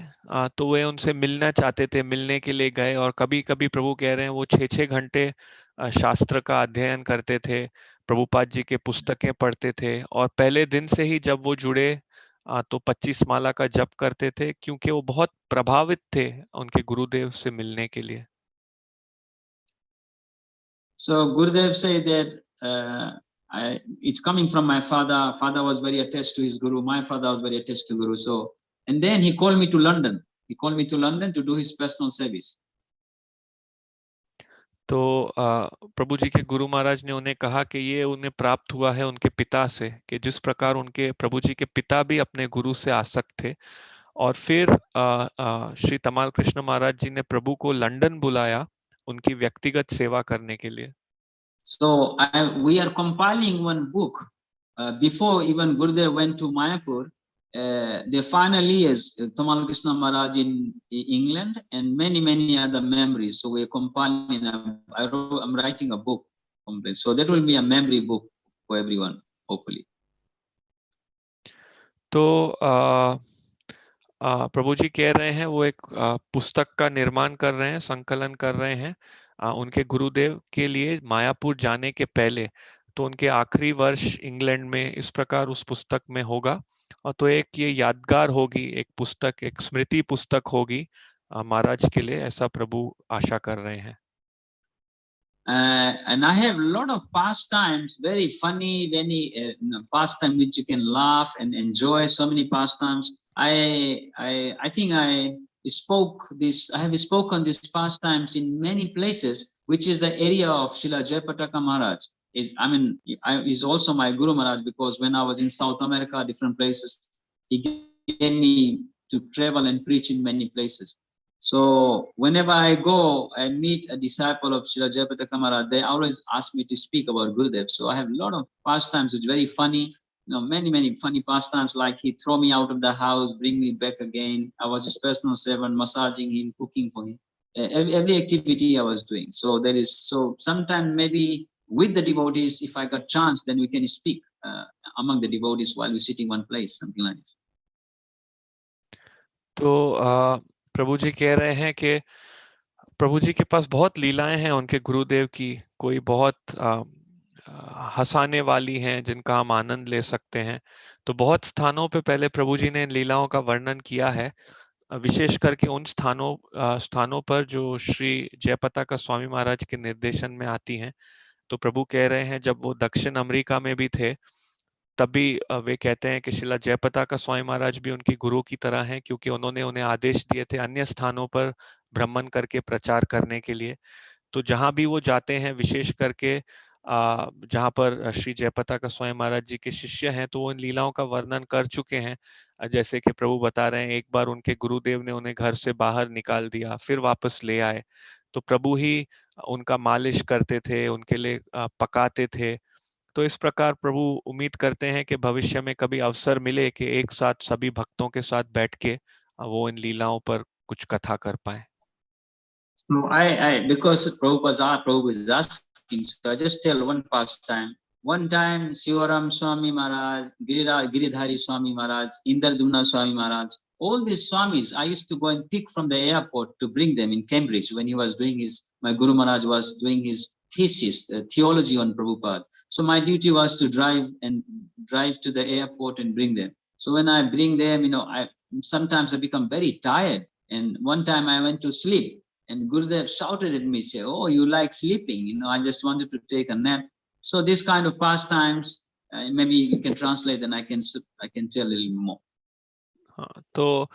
तो वे उनसे मिलना चाहते थे, मिलने के लिए गए और कभी-कभी प्रभु कह रहे हैं वो 6-6 घंटे शास्त्र का अध्ययन करते थे, प्रभुपाद जी के पुस्तकें पढ़ते थे और पहले दिन से ही जब वो जुड़े तो 25 माला का जप करते थे क्योंकि वो बहुत प्रभावित थे उनके गुरुदेव से मिलने के लिए. So Gurudev said that it's coming from my father. Father was very attached to his guru. My father was very attached to guru. So, and then he called me to London. He called me to London to do his personal service. तो प्रभु जी के गुरु महाराज ने उन्हें कहा कि ये उन्हें प्राप्त हुआ है उनके पिता से कि जिस प्रकार उनके प्रभु जी के पिता भी अपने गुरु से आसक्त थे और फिर श्री तमाल कृष्ण महाराज जी ने प्रभु को लंदन बुलाया उनकी व्यक्तिगत सेवा करने के लिए. So we are compiling one book before even Gurudev went to Mayapur. The final years, Tamal Krishna Maharaj in England and many other memories. So we're compiling. I'm writing a book. So that will be a memory book for everyone, hopefully. तो प्रभु जी कह रहे हैं वो एक पुस्तक का निर्माण कर रहे हैं, संकलन कर रहे हैं उनके गुरुदेव के लिए मायापुर जाने के पहले. तो उनके आखिरी वर्ष इंग्लैंड में इस प्रकार उस पुस्तक में होगा और तो एक ये यादगार होगी, एक पुस्तक, एक स्मृति पुस्तक होगी महाराज के लिए, ऐसा प्रभु आशा कर रहे हैं. And I have a lot of pastimes, very funny, very pastime which you can laugh and enjoy. So many pastimes. I think I have spoken these pastimes in many places, which is the area of Srila Jayapataka Maharaj. Is also my Guru Maharaj, because when I was in South America, different places, he gave me to travel and preach in many places. So whenever I go and meet a disciple of Srila Jayapataka Maharaj, they always ask me to speak about Gurudev. So I have a lot of pastimes which are very funny, many funny pastimes, like he throw me out of the house, bring me back again. I was his personal servant, massaging him, cooking for him. Every activity I was doing. So sometime maybe with the devotees, if I got chance, then we can speak among the devotees while we're sitting one place, something like this. तो प्रभु जी कह रहे हैं कि प्रभु जी के पास बहुत लीलाएं हैं उनके गुरुदेव की, कोई बहुत हंसाने वाली हैं जिनका हम आनंद ले सकते हैं. तो बहुत स्थानों पे पहले प्रभु जी ने इन लीलाओं का वर्णन किया है, विशेष करके उन स्थानों पर जो श्री जयपताका स्वामी महाराज के निर्देशन में आती हैं. तो प्रभु कह रहे हैं जब वो दक्षिण अमेरिका में भी थे तभी वे कहते हैं कि श्रीला जयपताका स्वामी महाराज भी उनकी गुरु की तरह हैं क्योंकि उन्होंने उन्हें आदेश दिए थे अन्य स्थानों पर भ्रमण करके प्रचार करने के लिए. तो जहां भी वो जाते हैं, विशेष करके जहां पर श्री जयपताका स्वामी महाराज जी के शिष्य हैं, तो वो इन लीलाओं का वर्णन कर चुके हैं. जैसे कि प्रभु बता रहे हैं एक बार उनके गुरुदेव ने उन्हें घर से बाहर निकाल दिया, फिर वापस ले आए, तो प्रभु ही उनका मालिश करते थे, उनके लिए पकाते थे. तो इस प्रकार प्रभु उम्मीद करते हैं कि भविष्य में कभी अवसर मिले कि एक साथ सभी भक्तों के साथ बैठ के वो इन लीलाओं पर कुछ कथा कर पाए. So because Prabhu is asking, so I just tell one pastime. One time, Sivaram Swami Maharaj, Giridhari Swami Maharaj, Indradumna Swami Maharaj, all these Swamis, I used to go and pick from the airport to bring them in Cambridge when he was doing my Guru Maharaj was doing his thesis, theology on Prabhupada. So my duty was to drive to the airport and bring them. So when I bring them, sometimes I become very tired. And one time I went to sleep. And Gurudev shouted at me, say, "Oh, you like sleeping? I just wanted to take a nap." So this kind of pastimes, maybe you can translate, and I can tell a little more. हाँ, तो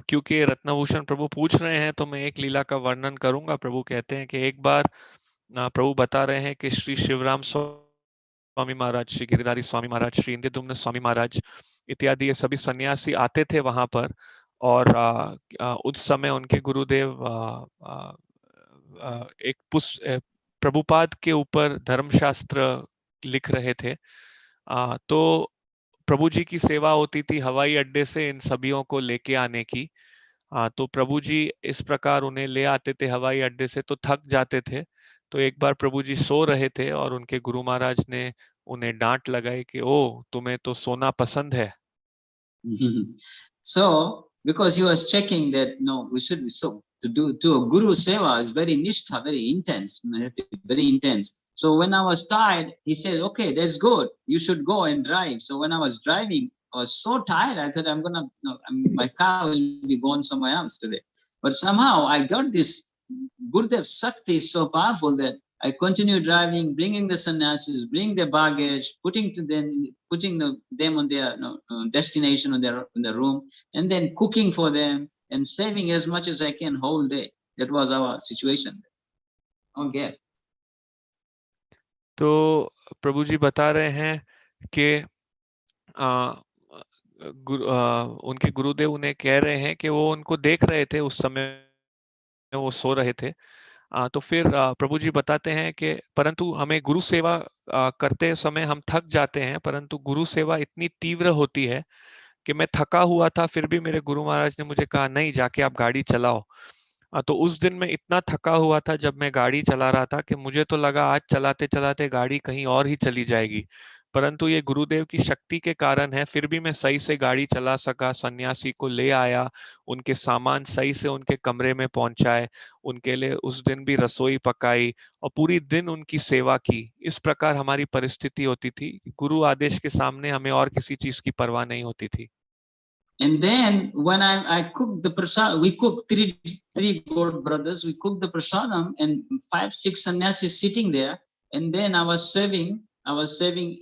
क्योंकि रत्नभूषण प्रभु पूछ रहे हैं तो मैं एक लीला का वर्णन करूंगा। प्रभु कहते हैं कि एक बार प्रभु बता रहे हैं कि श्री शिवराम स्वामी महाराज, श्री गिरिधारी स्वामी महाराज, श्री इंद्रदुम्न स्वामी महाराज इत्यादि ये सभी सन्यासी आते थे वहां पर, और उस समय उनके गुरुदेव एक प्रभुपाद के ऊपर धर्मशास्त्र लिख रहे थे। तो प्रभु जी की सेवा होती थी हवाई अड्डे से इन सभियों को लेके आने की। तो प्रभु जी इस प्रकार उन्हें ले आते थे हवाई अड्डे से, तो थक जाते थे। तो एक बार प्रभु जी सो रहे थे और उनके गुरु महाराज ने उन्हें डांट लगाई कि ओ, तुम्हें तो सोना पसंद है। So because he was checking that we should be, so to do a guru seva is very nishtha, very intense, very intense. So when I was tired, he said, okay, that's good, you should go and drive. So when I was driving, I was so tired, I thought my car will be gone somewhere else today. But somehow I got this Gurudev Shakti is so powerful that I continue driving, bringing the sannyasis, bring their baggage, putting them on their destination, on their room, and then cooking for them and saving as much as I can whole day. That was our situation. Okay. तो प्रभु जी बता रहे हैं कि उनके गुरुदेव उन्हें कह रहे हैं कि वो उनको देख रहे थे उस समय वो सो रहे थे। तो फिर प्रभु जी बताते हैं कि परंतु हमें गुरु सेवा करते समय हम थक जाते हैं, परंतु गुरु सेवा इतनी तीव्र होती है कि मैं थका हुआ था, फिर भी मेरे गुरु महाराज ने मुझे कहा नहीं, जाके आप गाड़ी चलाओ। तो उस दिन मैं इतना थका हुआ था जब मैं गाड़ी चला रहा था कि मुझे तो लगा आज चलाते चलाते गाड़ी कहीं और ही चली जाएगी, परंतु ये गुरुदेव की शक्ति के कारण है, फिर भी मैं सही से गाड़ी चला सका, सन्यासी को ले आया, उनके सामान सही से उनके कमरे में पहुंचाए, उनके लिए उस दिन भी रसोई पकाई और पूरी दिन उनकी सेवा की। इस प्रकार हमारी परिस्थिति होती थी। गुरु आदेश के सामने हमें और किसी चीज की परवाह नहीं होती थी। And then when I cooked the prasad, we cooked three god brothers, we cooked the prasadam and 5-6 sannyasis sitting there. And then I was serving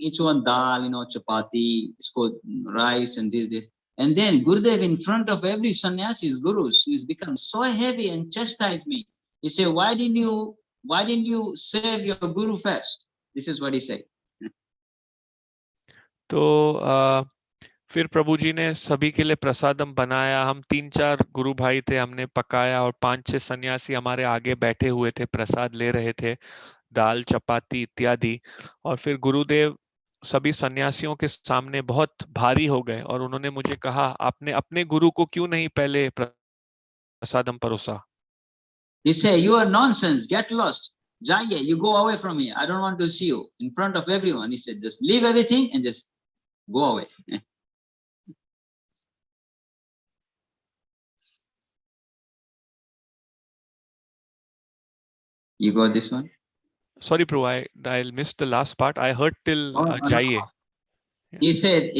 each one dal, chapati, it's called rice and this. And then Gurudev in front of every sannyasis, gurus, he's become so heavy and chastised me. He said, why didn't you serve your guru first? This is what he said. तो फिर प्रभु जी ने सभी के लिए प्रसादम बनाया। हम 3-4 गुरु भाई थे, हमने पकाया और 5-6 सन्यासी हमारे आगे बैठे हुए थे, प्रसाद ले रहे थे, दाल चपाती इत्यादि। और फिर गुरुदेव सभी सन्यासियों के सामने बहुत भारी हो गए और उन्होंने मुझे कहा, आपने अपने गुरु को क्यों नहीं पहले प्रसादम परोसा? He said, you are nonsense, get lost. Jaiye, you go away from here. I don't want to see you in front of everyone. He said, just leave everything and just go away. You got this one? Sorry, Prabhu, I missed the last part. I heard till Jaiye. He said,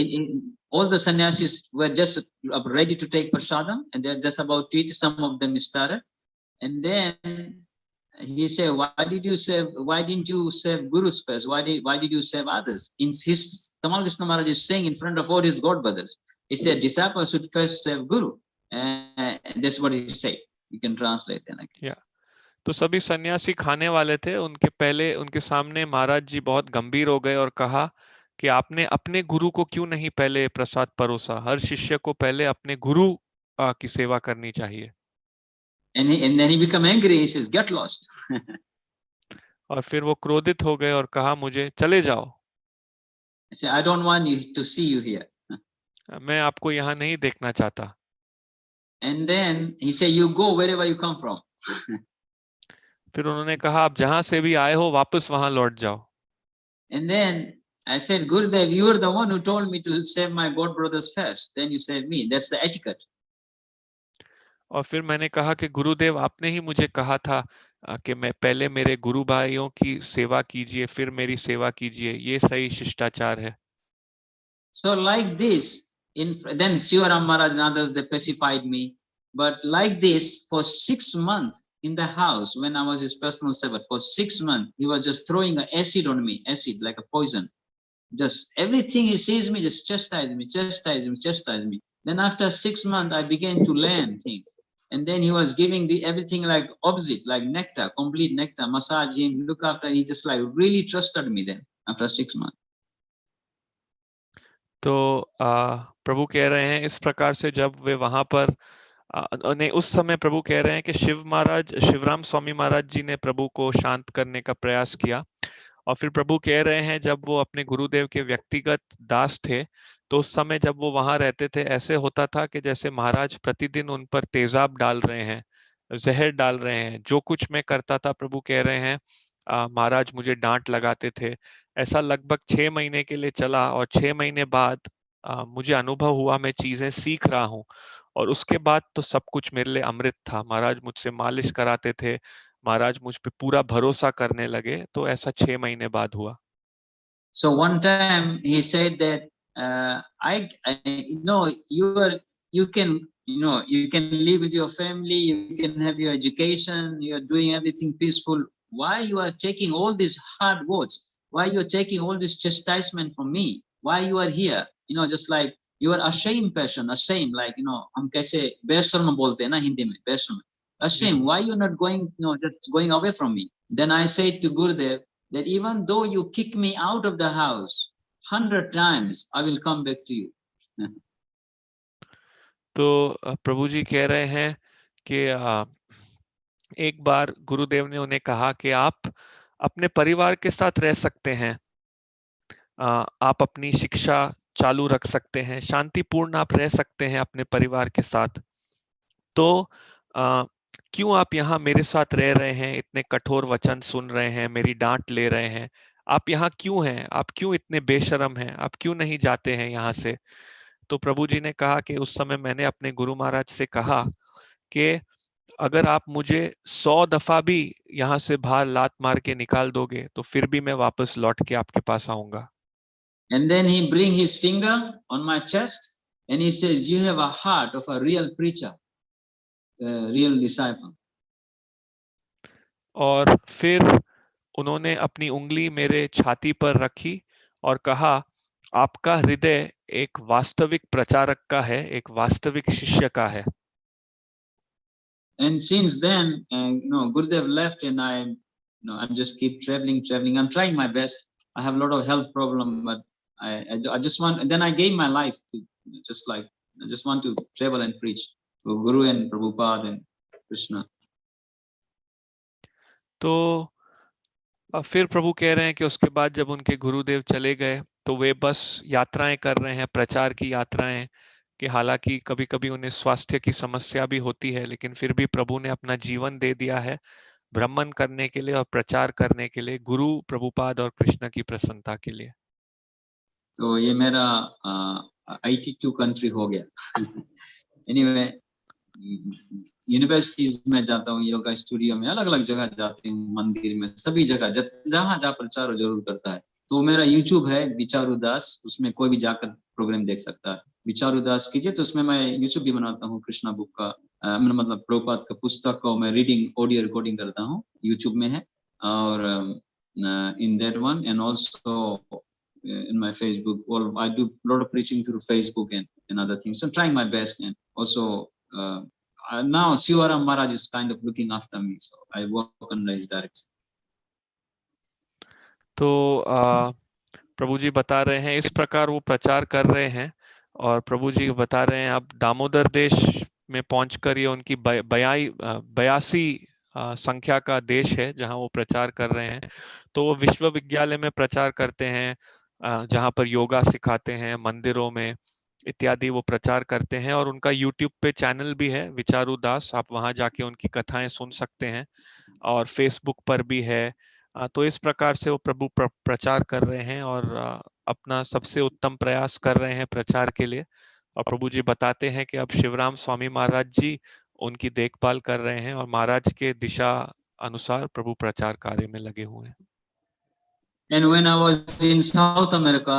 all the sannyasis were just ready to take prasadam and they're just about to eat. Some of them started. And then he said, why didn't you serve gurus first? Why did you serve others? In his Tamal Krishna Maharaj is saying in front of all his god brothers, he said disciples should first serve guru. And that's what he said. You can translate then. Yeah. तो सभी सन्यासी खाने वाले थे, उनके सामने महाराज जी बहुत गंभीर हो गए और कहा कि आपने अपने गुरु को क्यों नहीं पहले प्रसाद परोसा? हर शिष्य को पहले अपने गुरु की सेवा करनी चाहिए। And then he became angry. He says, get lost. और फिर वो क्रोधित हो गए और कहा, मुझे चले जाओ। He said, I don't want you to see you here. मैं आपको यहाँ नहीं देखना चाहता। And then he said, you go wherever you come from. फिर उन्होंने कहा, आप जहां से भी आए हो वापस वहां लौट जाओ। And then I said, Gurudev, you are the one who told me to save my god brothers first. Then you saved me. That's the etiquette. और फिर मैंने कहा कि गुरुदेव, आपने ही मुझे कहा था कि मैं पहले मेरे गुरु भाइयों की सेवा कीजिए, फिर मेरी सेवा कीजिए, ये सही शिष्टाचार है। So like this, then Sivaram Maharaj and others, they pacified me. But like this, for 6 months, in the house when I was his personal servant for 6 months. He was just throwing an acid on me, acid like a poison. Just everything he sees me, just chastise me, chastise me, chastise me. Then after 6 months, I began to learn things. And then he was giving the everything like opposite, like nectar, complete nectar, massage him, look after. He just like really trusted me then after 6 months. तो प्रभु कह रहे हैं इस प्रकार से जब वे वहां पर नहीं, उस समय प्रभु कह रहे हैं कि शिवराम स्वामी महाराज जी ने प्रभु को शांत करने का प्रयास किया। और फिर प्रभु कह रहे हैं जब वो अपने गुरुदेव के व्यक्तिगत दास थे तो उस समय जब वो वहां रहते थे ऐसे होता था कि जैसे महाराज प्रतिदिन उन पर तेजाब डाल रहे हैं, जहर डाल रहे हैं। जो कुछ मैं करता था प्रभु कह रहे हैं महाराज मुझे डांट लगाते थे। ऐसा लगभग 6 महीने के लिए चला और 6 महीने बाद मुझे अनुभव हुआ, मैं चीजें सीख रहा हूँ। और उसके बाद तो सब कुछ मेरे लिए अमृत था। महाराज मुझसे मालिश कराते थे, महाराज मुझ पे पूरा भरोसा करने लगे। तो ऐसा 6 महीने बाद हुआ। So one time he said that I you can you can live with your family, you can have your education, you are doing everything peaceful. Why you are taking all these hard words? Why you are taking all this chastisement from me? Why you are here? Just like you are ashamed person, ashamed, like हम कैसे बेशर्म बोलते हैं ना हिंदी में, बेशर्म, ashamed. Why you not going, just going away from me? Then I said to Gurudev that even though you kick me out of the house 100 times, I will come back to you. तो प्रभु जी कह रहे हैं कि एक बार गुरुदेव ने उन्हें कहा कि आप अपने परिवार के साथ रह सकते हैं, आप अपनी शिक्षा चालू रख सकते हैं, शांतिपूर्ण आप रह सकते हैं अपने परिवार के साथ। तो क्यों आप यहाँ मेरे साथ रह रहे हैं, इतने कठोर वचन सुन रहे हैं, मेरी डांट ले रहे हैं? आप यहाँ क्यों हैं? आप क्यों इतने बेशर्म हैं? आप क्यों नहीं जाते हैं यहाँ से? तो प्रभु जी ने कहा कि उस समय मैंने अपने गुरु महाराज से कहा कि अगर आप मुझे 100 दफा भी यहाँ से बाहर लात मार के निकाल दोगे तो फिर भी मैं वापस लौट के आपके पास आऊंगा। And then he bring his finger on my chest and he says, you have a heart of a real preacher, a real disciple. और फिर उन्होंने अपनी उंगली मेरे छाती पर रखी और कहा, आपका हृदय एक वास्तविक प्रचारक का है, एक वास्तविक शिष्य का है। And since then, Gurudev left and I just keep traveling. I'm trying my best. I have a lot of health problem, but I just want, and then I gave my life to I just want to travel and preach to Guru and Prabhupada and Krishna. तो फिर प्रभु कह रहे हैं कि उसके बाद जब उनके गुरुदेव चले गए तो वे बस यात्राएं कर रहे हैं, प्रचार की यात्राएं, कि हालांकि कभी-कभी उन्हें स्वास्थ्य की समस्या भी होती है, लेकिन फिर भी प्रभु ने अपना जीवन दे दिया है भ्रमण करने के लिए और प्रचार करने के लिए, गुरु, प्रभुपाद और कृष्ण की प्रसन्नता के लिए। तो ये मेरा 82 कंट्री हो गया। Anyway, यूनिवर्सिटीज में जाता हूँ, योगा स्टूडियो में, अलग अलग जगह जाती हूँ, मंदिर में, सभी जगह जहाँ जहाँ प्रचार जरूर करता है। तो मेरा यूट्यूब है विचारू दास, उसमें कोई भी जाकर प्रोग्राम देख सकता है। विचारू दास कीजिए तो उसमें मैं यूट्यूब भी बनाता हूँ, कृष्णा बुक का मतलब प्रभुपाद का पुस्तक को मैं रीडिंग ऑडियो रिकॉर्डिंग करता हूँ, यूट्यूब में है। और in that one and also in my Facebook, I do a lot of preaching through Facebook and other things. So I'm trying my best, and also now Sivaram Maharaj is kind of looking after me, so I work under his direction. तो प्रभु जी बता रहे हैं इस प्रकार वो प्रचार कर रहे हैं और प्रभु जी बता रहे हैं अब दामोदर देश में पहुंचकर ये उनकी 82 संख्या का देश है जहां वो प्रचार कर रहे हैं। तो वो विश्वविद्यालय में प्रचार करते हैं, जहां पर योगा सिखाते हैं, मंदिरों में इत्यादि वो प्रचार करते हैं। और उनका YouTube पे चैनल भी है विचारू दास, आप वहां जाके उनकी कथाएं सुन सकते हैं, और Facebook पर भी है। तो इस प्रकार से वो प्रभु प्रचार कर रहे हैं और अपना सबसे उत्तम प्रयास कर रहे हैं प्रचार के लिए। और प्रभु जी बताते हैं कि अब शिवराम स्वामी महाराज जी उनकी देखभाल कर रहे हैं और महाराज के दिशा अनुसार प्रभु प्रचार कार्य में लगे हुए हैं। And when I was in South America,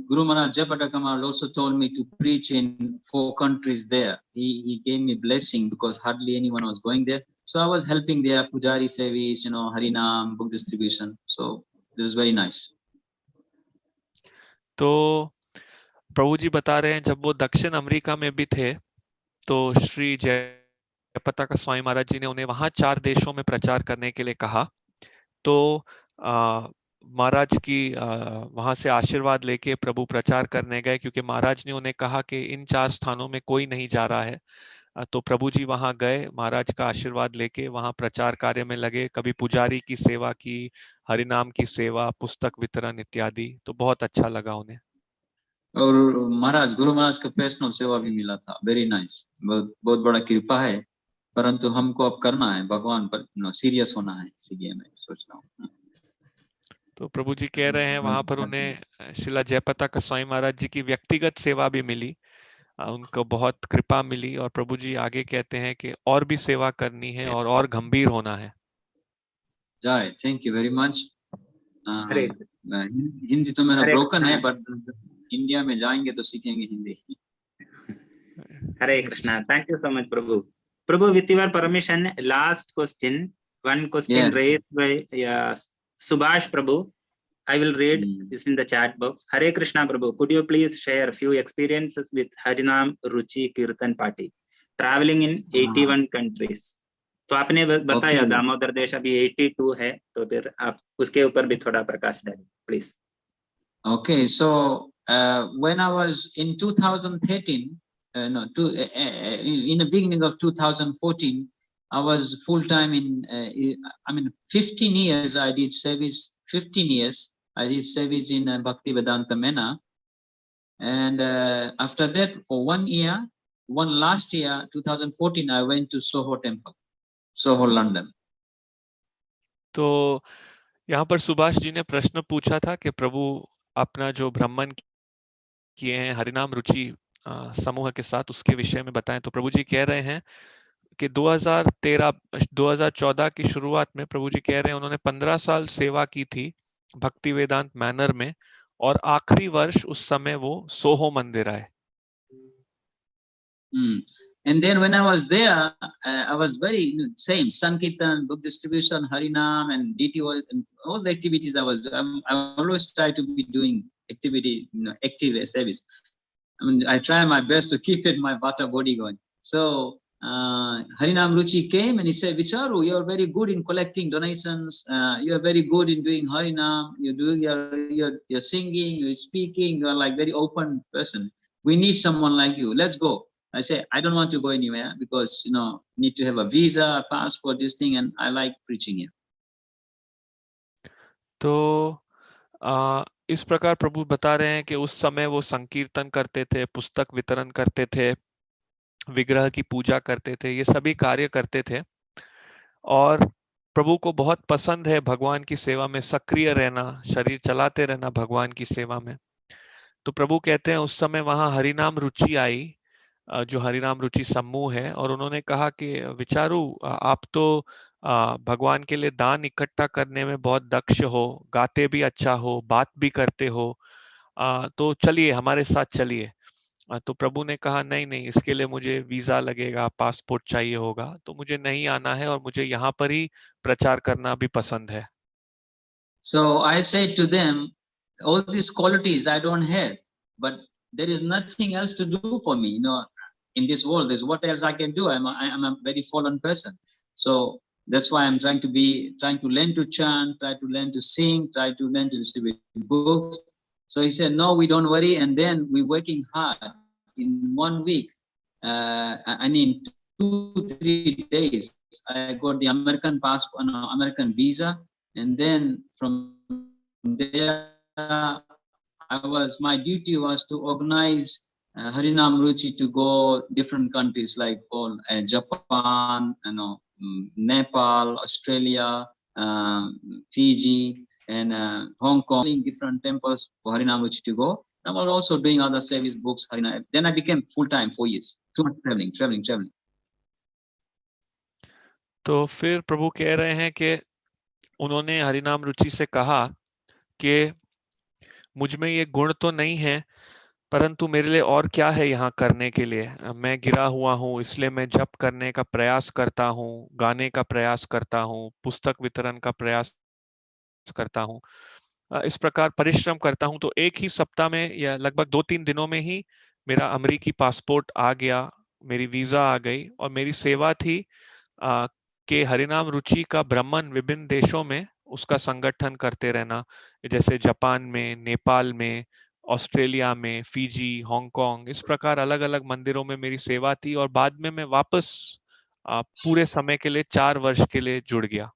Guru Maharaj Japadakamal also told me to preach in 4 countries there. He gave me blessing because hardly anyone was going there. So I was helping their Pujari service, Harinam, book distribution. So this is very nice. तो प्रभु जी बता रहे हैं जब वो दक्षिण America में भी थे तो श्री जयपताका स्वामी महाराज जी ने उन्हें वहां 4 देशों में प्रचार करने के लिए कहा। तो महाराज की वहां से आशीर्वाद लेके प्रभु प्रचार करने गए क्योंकि महाराज ने उन्हें कहा कि इन 4 स्थानों में कोई नहीं जा रहा है। तो प्रभु जी वहां गए, महाराज का आशीर्वाद लेके वहां प्रचार कार्य में लगे, कभी पुजारी की सेवा की, हरिनाम की सेवा, पुस्तक वितरण इत्यादि। तो बहुत अच्छा लगा उन्हें। और महाराज गुरु महाराज का पर्सनल सेवा भी मिला था, वेरी नाइस। बहुत बड़ा कृपा है, परंतु हमको अब करना है, भगवान पर सीरियस होना है, इसीलिए मैं सोच रहा हूँ। तो प्रभु जी कह रहे हैं वहां पर उन्हें श्रीला जयपताका स्वामी महाराज जी की व्यक्तिगत सेवा भी मिली, उनको बहुत कृपा मिली और प्रभु जी आगे कहते हैं कि और भी सेवा करनी है और गंभीर होना है। जय, थैंक यू वेरी मच। हरे हिंदी तो मेरा ब्रोकन है, बट इंडिया में जाएंगे तो सीखेंगे Hindi. Hare Krishna. Thank you so much, Prabhu. Prabhu, with your permission, last question. One question raised by Subhash Prabhu. I will read this in the chat box. Hare Krishna, Prabhu. Could you please share a few experiences with Harinam Ruchi Kirtan Party, traveling in 81 countries? तो आपने बताया दामोदर देश अभी 82 है, तो फिर आप उसके ऊपर भी थोड़ा प्रकाश डालें, please. Okay, so when I was in 2013, in the beginning of 2014, I was full time in. 15 years I did service. 15 years I did service in Bhaktivedanta Mena, and after that, for 1 year, last year, 2014, I went to Soho Temple, Soho, London. तो यहाँ पर सुभाष जी ने प्रश्न पूछा था कि प्रभु अपना जो भ्रमण किए हैं हरिनाम रुचि समूह के साथ उसके विषय में बताएं। तो प्रभु जी कह रहे हैं कि 2014 की शुरुआत में प्रभु जी कह रहे हैं उन्होंने 15 साल सेवा की थी भक्ति वेदांत मैनर में और आखिरी वर्ष उस समय वो सोहो मंदिर आए। And then when I was there, I was very same Sankirtan, book distribution, Harinam, and DTO, and all the activities I always try to be doing activity, active service. I try my best to keep my vata body going. So Harinam Ruchi came and he said, Vicaru, you are very good in collecting donations. You are very good in doing Harinam. You're singing, you're speaking. You're like very open person. We need someone like you. Let's go. I say, I don't want to go anywhere because, need to have a visa, a passport, this thing, and I like preaching here. तो इस प्रकार प्रभु बता रहे हैं कि उस समय वो संकीर्तन करते थे, पुस्तक वितरण करते थे, विग्रह की पूजा करते थे, ये सभी कार्य करते थे और प्रभु को बहुत पसंद है भगवान की सेवा में सक्रिय रहना, शरीर चलाते रहना भगवान की सेवा में। तो प्रभु कहते हैं उस समय वहां हरिनाम रुचि आई, जो हरिनाम रुचि समूह है, और उन्होंने कहा कि विचारू आप तो भगवान के लिए दान इकट्ठा करने में बहुत दक्ष हो, गाते भी अच्छा हो, बात भी करते हो, तो चलिए हमारे साथ चलिए। तो प्रभु ने कहा नहीं, इसके लिए मुझे वीजा लगेगा, पासपोर्ट चाहिए होगा, तो मुझे नहीं आना है और मुझे यहाँ पर ही प्रचार करना भी पसंद है। So I said to them, all these qualities I don't have, but there is nothing else to do for me, in this world. There's what else I can do. I'm a very fallen person. So that's why I'm trying to learn to chant, try to learn to sing, try to learn to distribute books. So he said, no, we don't worry. And then we're working hard. In 1 week, 2-3 days, I got the American passport, American visa. And then from there, my duty was to organize Harinam Ruchi to go different countries like Japan, Nepal, Australia, Fiji, and Hong Kong, in different temples for Harinam Ruchi to go. I was also doing other service books. Then I became full-time 4 years. Too much traveling. तो फिर प्रभु कह रहे हैं कि उन्होंने हरिनाम रुचि से कहा कि मुझ में ये गुण तो नहीं है, परंतु मेरे लिए और क्या है यहाँ करने के लिए। मैं गिरा हुआ हूँ, इसलिए मैं जप करने का प्रयास करता हूँ, गाने का प्रयास करता हूँ, पुस्तक वितरण का प्रयास करता हूँ, इस प्रकार परिश्रम करता हूँ। तो एक ही सप्ताह में या लगभग 2-3 दिनों में ही मेरा अमेरिकी पासपोर्ट आ गया, मेरी वीजा आ गई, और मेरी सेवा थी कि हरिनाम रुचि का भ्रमण विभिन्न देशों में उसका संगठन करते रहना, जैसे जापान में, नेपाल में, ऑस्ट्रेलिया में, फिजी, हांगकांग, इस प्रकार अलग अलग मंदिरों में मेरी सेवा थी। और बाद में मैं वापस पूरे समय के लिए 4 वर्ष के लिए जुड़ गया।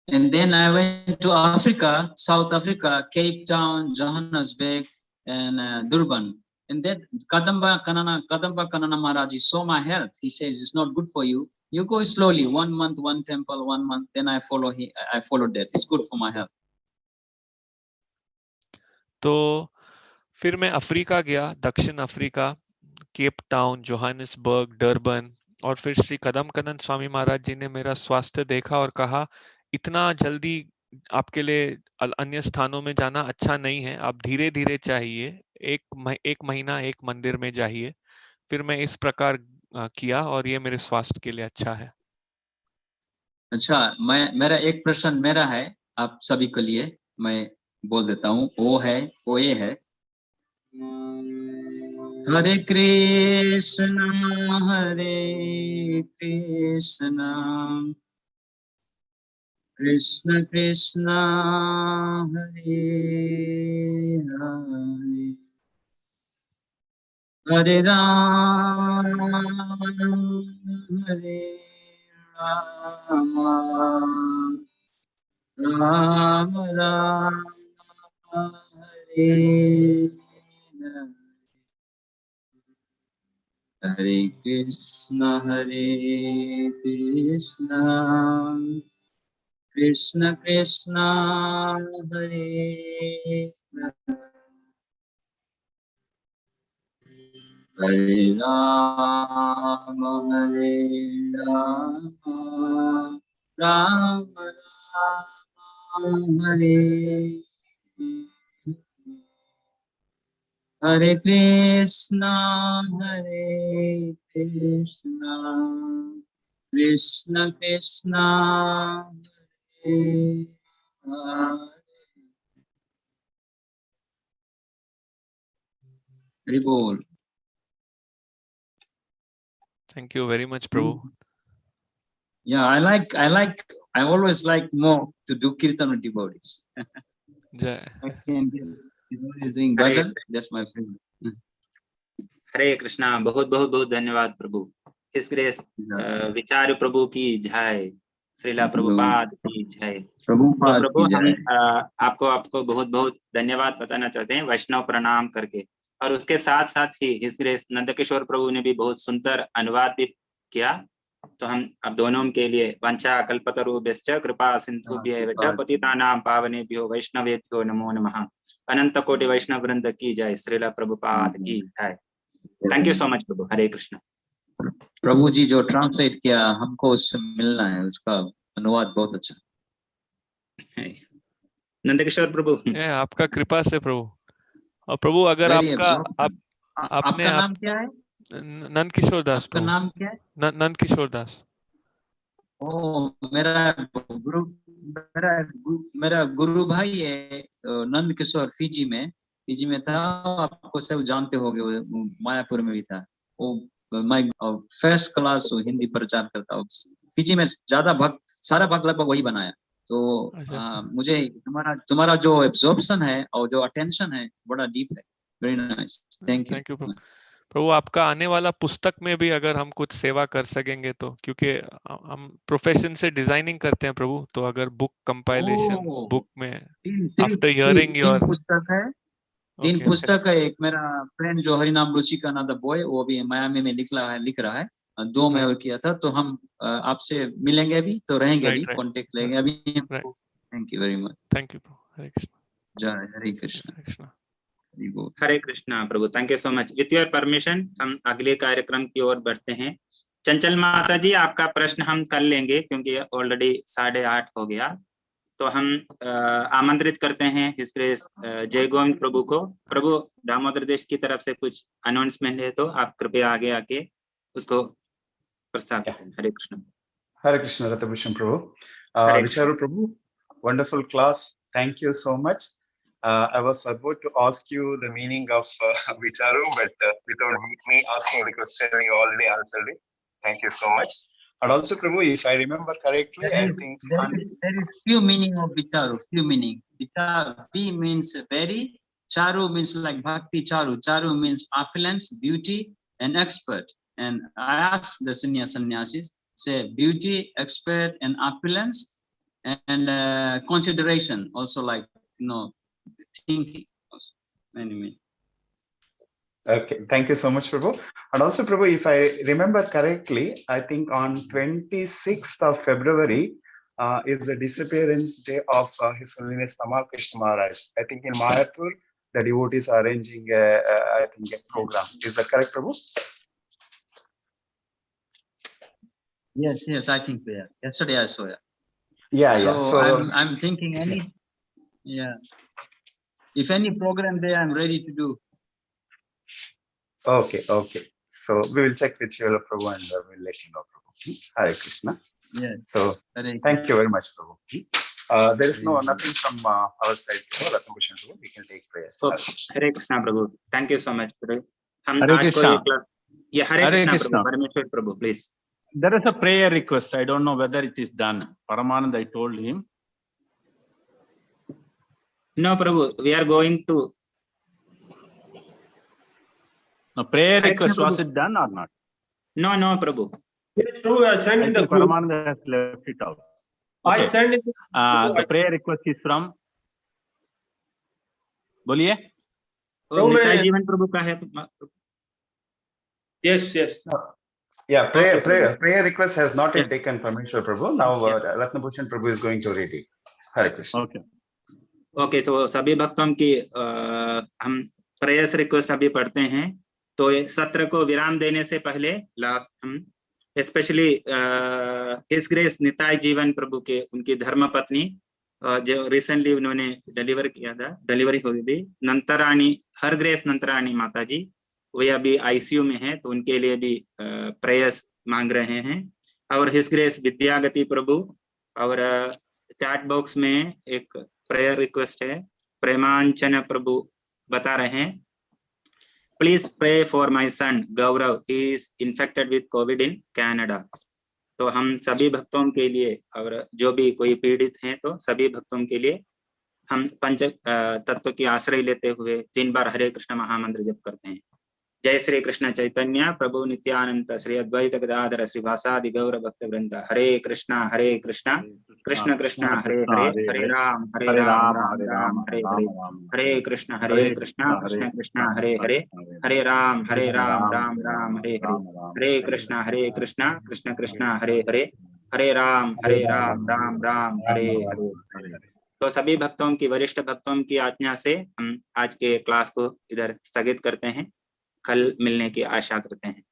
And then I went to Africa, South Africa, Cape Town, Johannesburg, and Durban. And then Kadamba Kanana Maharaj saw my health. He says it's not good for you. You go slowly, 1 month, one temple, 1 month. Then I followed that. It's good for my health. तो फिर मैं Africa गया, दक्षिण Africa, Cape Town, Johannesburg, Durban, और फिर श्री कदम कनन स्वामी महाराज जी ने मेरा स्वास्थ्य देखा और कहा, इतना जल्दी आपके लिए अन्य स्थानों में जाना अच्छा नहीं है, आप धीरे धीरे चाहिए, एक महीना एक मंदिर में जाइए। फिर मैं इस प्रकार किया और ये मेरे स्वास्थ्य के लिए अच्छा है। अच्छा, मेरा एक प्रश्न मेरा है आप सभी के लिए, मैं बोल देता हूँ। वो ये है, हरे कृष्णा कृष्ण कृष्ण हरे हरे, हरे राम हरे राम, राम राम हरे हरे, हरे कृष्ण कृष्ण कृष्ण हरे हरे राम राम राम हरे, हरे कृष्ण कृष्ण कृष्ण हरे हरि बोल। Thank you very much, Prabhu. Yeah, I always like more to do kirtan with devotees. जय। I can do devotees doing bhajan, that's my favorite. हरे कृष्णा, बहुत बहुत बहुत धन्यवाद प्रभु। इस ग्रेस विचार प्रभु की जय, श्रीला प्रभुपाद की जय। तो प्रभु हम आपको बहुत बहुत धन्यवाद बताना चाहते हैं वैष्णव प्रणाम करके, और उसके साथ साथ ही इस ग्रेस नंदकिशोर प्रभु ने भी बहुत सुंदर अनुवाद भी किया। तो हम अब दोनों के लिए वंचा कल्पतरुभ्यश्च कृपा सिंधुभ्यैव च पतितानां पावनेभ्यो वैष्णवेभ्यो नमो नमः। अनंत कोटि वैष्णव वृंद की जय, श्रीला प्रभुपाद की जय। थैंक यू सो मच प्रभु। हरे कृष्ण। प्रभु जी जो ट्रांसलेट किया हमको उससे मिलना है, उसका अनुवाद बहुत अच्छा। नंदकिशोर प्रभु, आपका कृपा से प्रभु। और प्रभु अगर आपका नाम क्या है? नंद किशोर दास। आपका नाम क्या है? नंद किशोर दास। ओ, मेरा गुरु भाई है नंद किशोर, फिजी में था। आपको सब जानते होंगे, वो मायापुर में भी था। वो मैं फर्स्ट क्लास हिंदी प्रचार करता हूँ फिजी में। सारा भक्त लगभग वही बनाया। तो मुझे तुम्हारा जो एब्जॉर्प्शन है और जो अटेंशन है बड़ा डीप है। वेरी नाइस, थैंक यू प्रभु। आपका आने वाला पुस्तक में भी अगर हम कुछ सेवा कर सकेंगे तो, क्योंकि हम प्रोफेशन से डिजाइनिंग करते हैं प्रभु, तो अगर बुक कंपाइलेशन बुक में आफ्टर हियरिंग योर पुस्तक है, 3 पुस्तक है। एक मेरा फ्रेंड जो हरिनाम रुचि का नाम बॉय, वो भी मायामी में लिख रहा है। 2 में और किया था। तो हम आपसे मिलेंगे अभी, तो रहेंगे अभी, कांटेक्ट लेंगे अभी। Thank you very much. Thank you prabhu. Hare Krishna. जय Hare Krishna. Hare Krishna prabhu. Thank you so much. With your permission हम अगले कार्यक्रम की ओर बढ़ते हैं। चंचल माता जी, आपका प्रश्न हम कर लेंगे क्योंकि ऑलरेडी 8:30 हो गया। तो हम आमंत्रित करते हैं हिज ग्रेस जय गोविंद प्रभु को। प्रभु, दामोदर देश की तरफ से कुछ अनाउंसमेंट है तो आप कृपया आगे आके उसको प्रस्तावित करें। हरे Krishna. Hare Krishna, Rathabhushan Prabhu. Hare Krishna. Vicaru Prabhu, wonderful class. Thank you so much. I was about to ask you the meaning of Vicaru, but without me asking the question, you already answered it. Thank you so much. And also, Prabhu, if I remember correctly, I think there is few meaning of Vicaru, few meaning. Vicaru, V means very, Charu means like Bhakti Charu. Charu means opulence, beauty, and expert. And I asked the sannyasis, say beauty, expert, and opulence, and consideration, also like, thinking. Also. Anyway. Okay, thank you so much, Prabhu. And also, Prabhu, if I remember correctly, I think on 26th of February is the disappearance day of His Holiness Tamal Krishna Maharaj. I think in Mayapur, the devotees are arranging, I think, a program. Is that correct, Prabhu? Yes, I think we are. Yesterday I saw it. Yeah, so yeah. So I'm thinking if any program there, I'm ready to do. Okay. So we will check with you, Prabhu, and we'll let you know, Prabhu. Hare Krishna. Yes. So thank you very much, Prabhu. There is nothing from our side, Ratnabhushan Prabhu. We can take prayers. Hare Krishna prabhu, thank you so much prabhu. हम हरे आज को कृष्णा। ये class, ये हरे हरे कृष्णा कृष्णा। प्रभु, परमेश्वर प्रभु, please. There is a prayer request. I don't know whether it is done. Paramanand, I told him. No, Prabhu, we are going to. No, prayer Hare request, Krishna, was it done or not? No, Prabhu. Yes, Prabhu, I sent I in the think group. Paramanand has left it out. I Okay. sent in The prayer request is from. बोलिए. वो निताई जीवन प्रभु का है। Yes. Yeah, prayer Okay, Prabhu. prayer request has not yet Yeah. taken Parmeshwar Prabhu. Now Ratnabhushan Prabhu is going to read it. Hare Krishna. Okay. Okay, तो सभी भक्तों की हम प्रेयर्स रिक्वेस्ट अभी पढ़ते हैं। तो इस सत्र को विराम देने से पहले लास्ट हम स्पेशली हिज ग्रेस निताई जीवन प्रभु के उनकी धर्म पत्नी जो रिसेंटली उन्होंने डिलीवरी हुई थी, नंतराणी, हर ग्रेस नंतराणी माता जी, वे अभी आईसीयू में हैं, तो उनके लिए भी प्रेयर्स मांग रहे हैं। और हिज ग्रेस विद्यागति प्रभु, और चैट बॉक्स में एक प्रेयर रिक्वेस्ट है, प्रेमांचन प्रभु बता रहे हैं, please pray for my son Gaurav, he is infected with Covid in Canada. तो हम सभी भक्तों के लिए, और जो भी कोई पीड़ित हैं, तो सभी भक्तों के लिए हम पंच तत्व की आश्रय लेते हुए 3 बार हरे कृष्ण महामंत्र जप करते हैं। जय श्री कृष्ण चैतन्य प्रभु नित्यानंद श्री अद्वैत गदाधर श्री वासादि गौर भक्त वृंद। हरे कृष्ण कृष्ण कृष्ण हरे हरे, हरे राम राम राम हरे हरे, हरे कृष्ण कृष्ण कृष्ण हरे हरे, हरे राम राम राम हरे हरे, हरे कृष्ण कृष्ण कृष्ण हरे हरे, हरे राम राम राम हरे हरे। तो सभी भक्तों की, वरिष्ठ भक्तों की आज्ञा से हम आज के क्लास को इधर स्थगित करते हैं। कल मिलने की आशा करते हैं।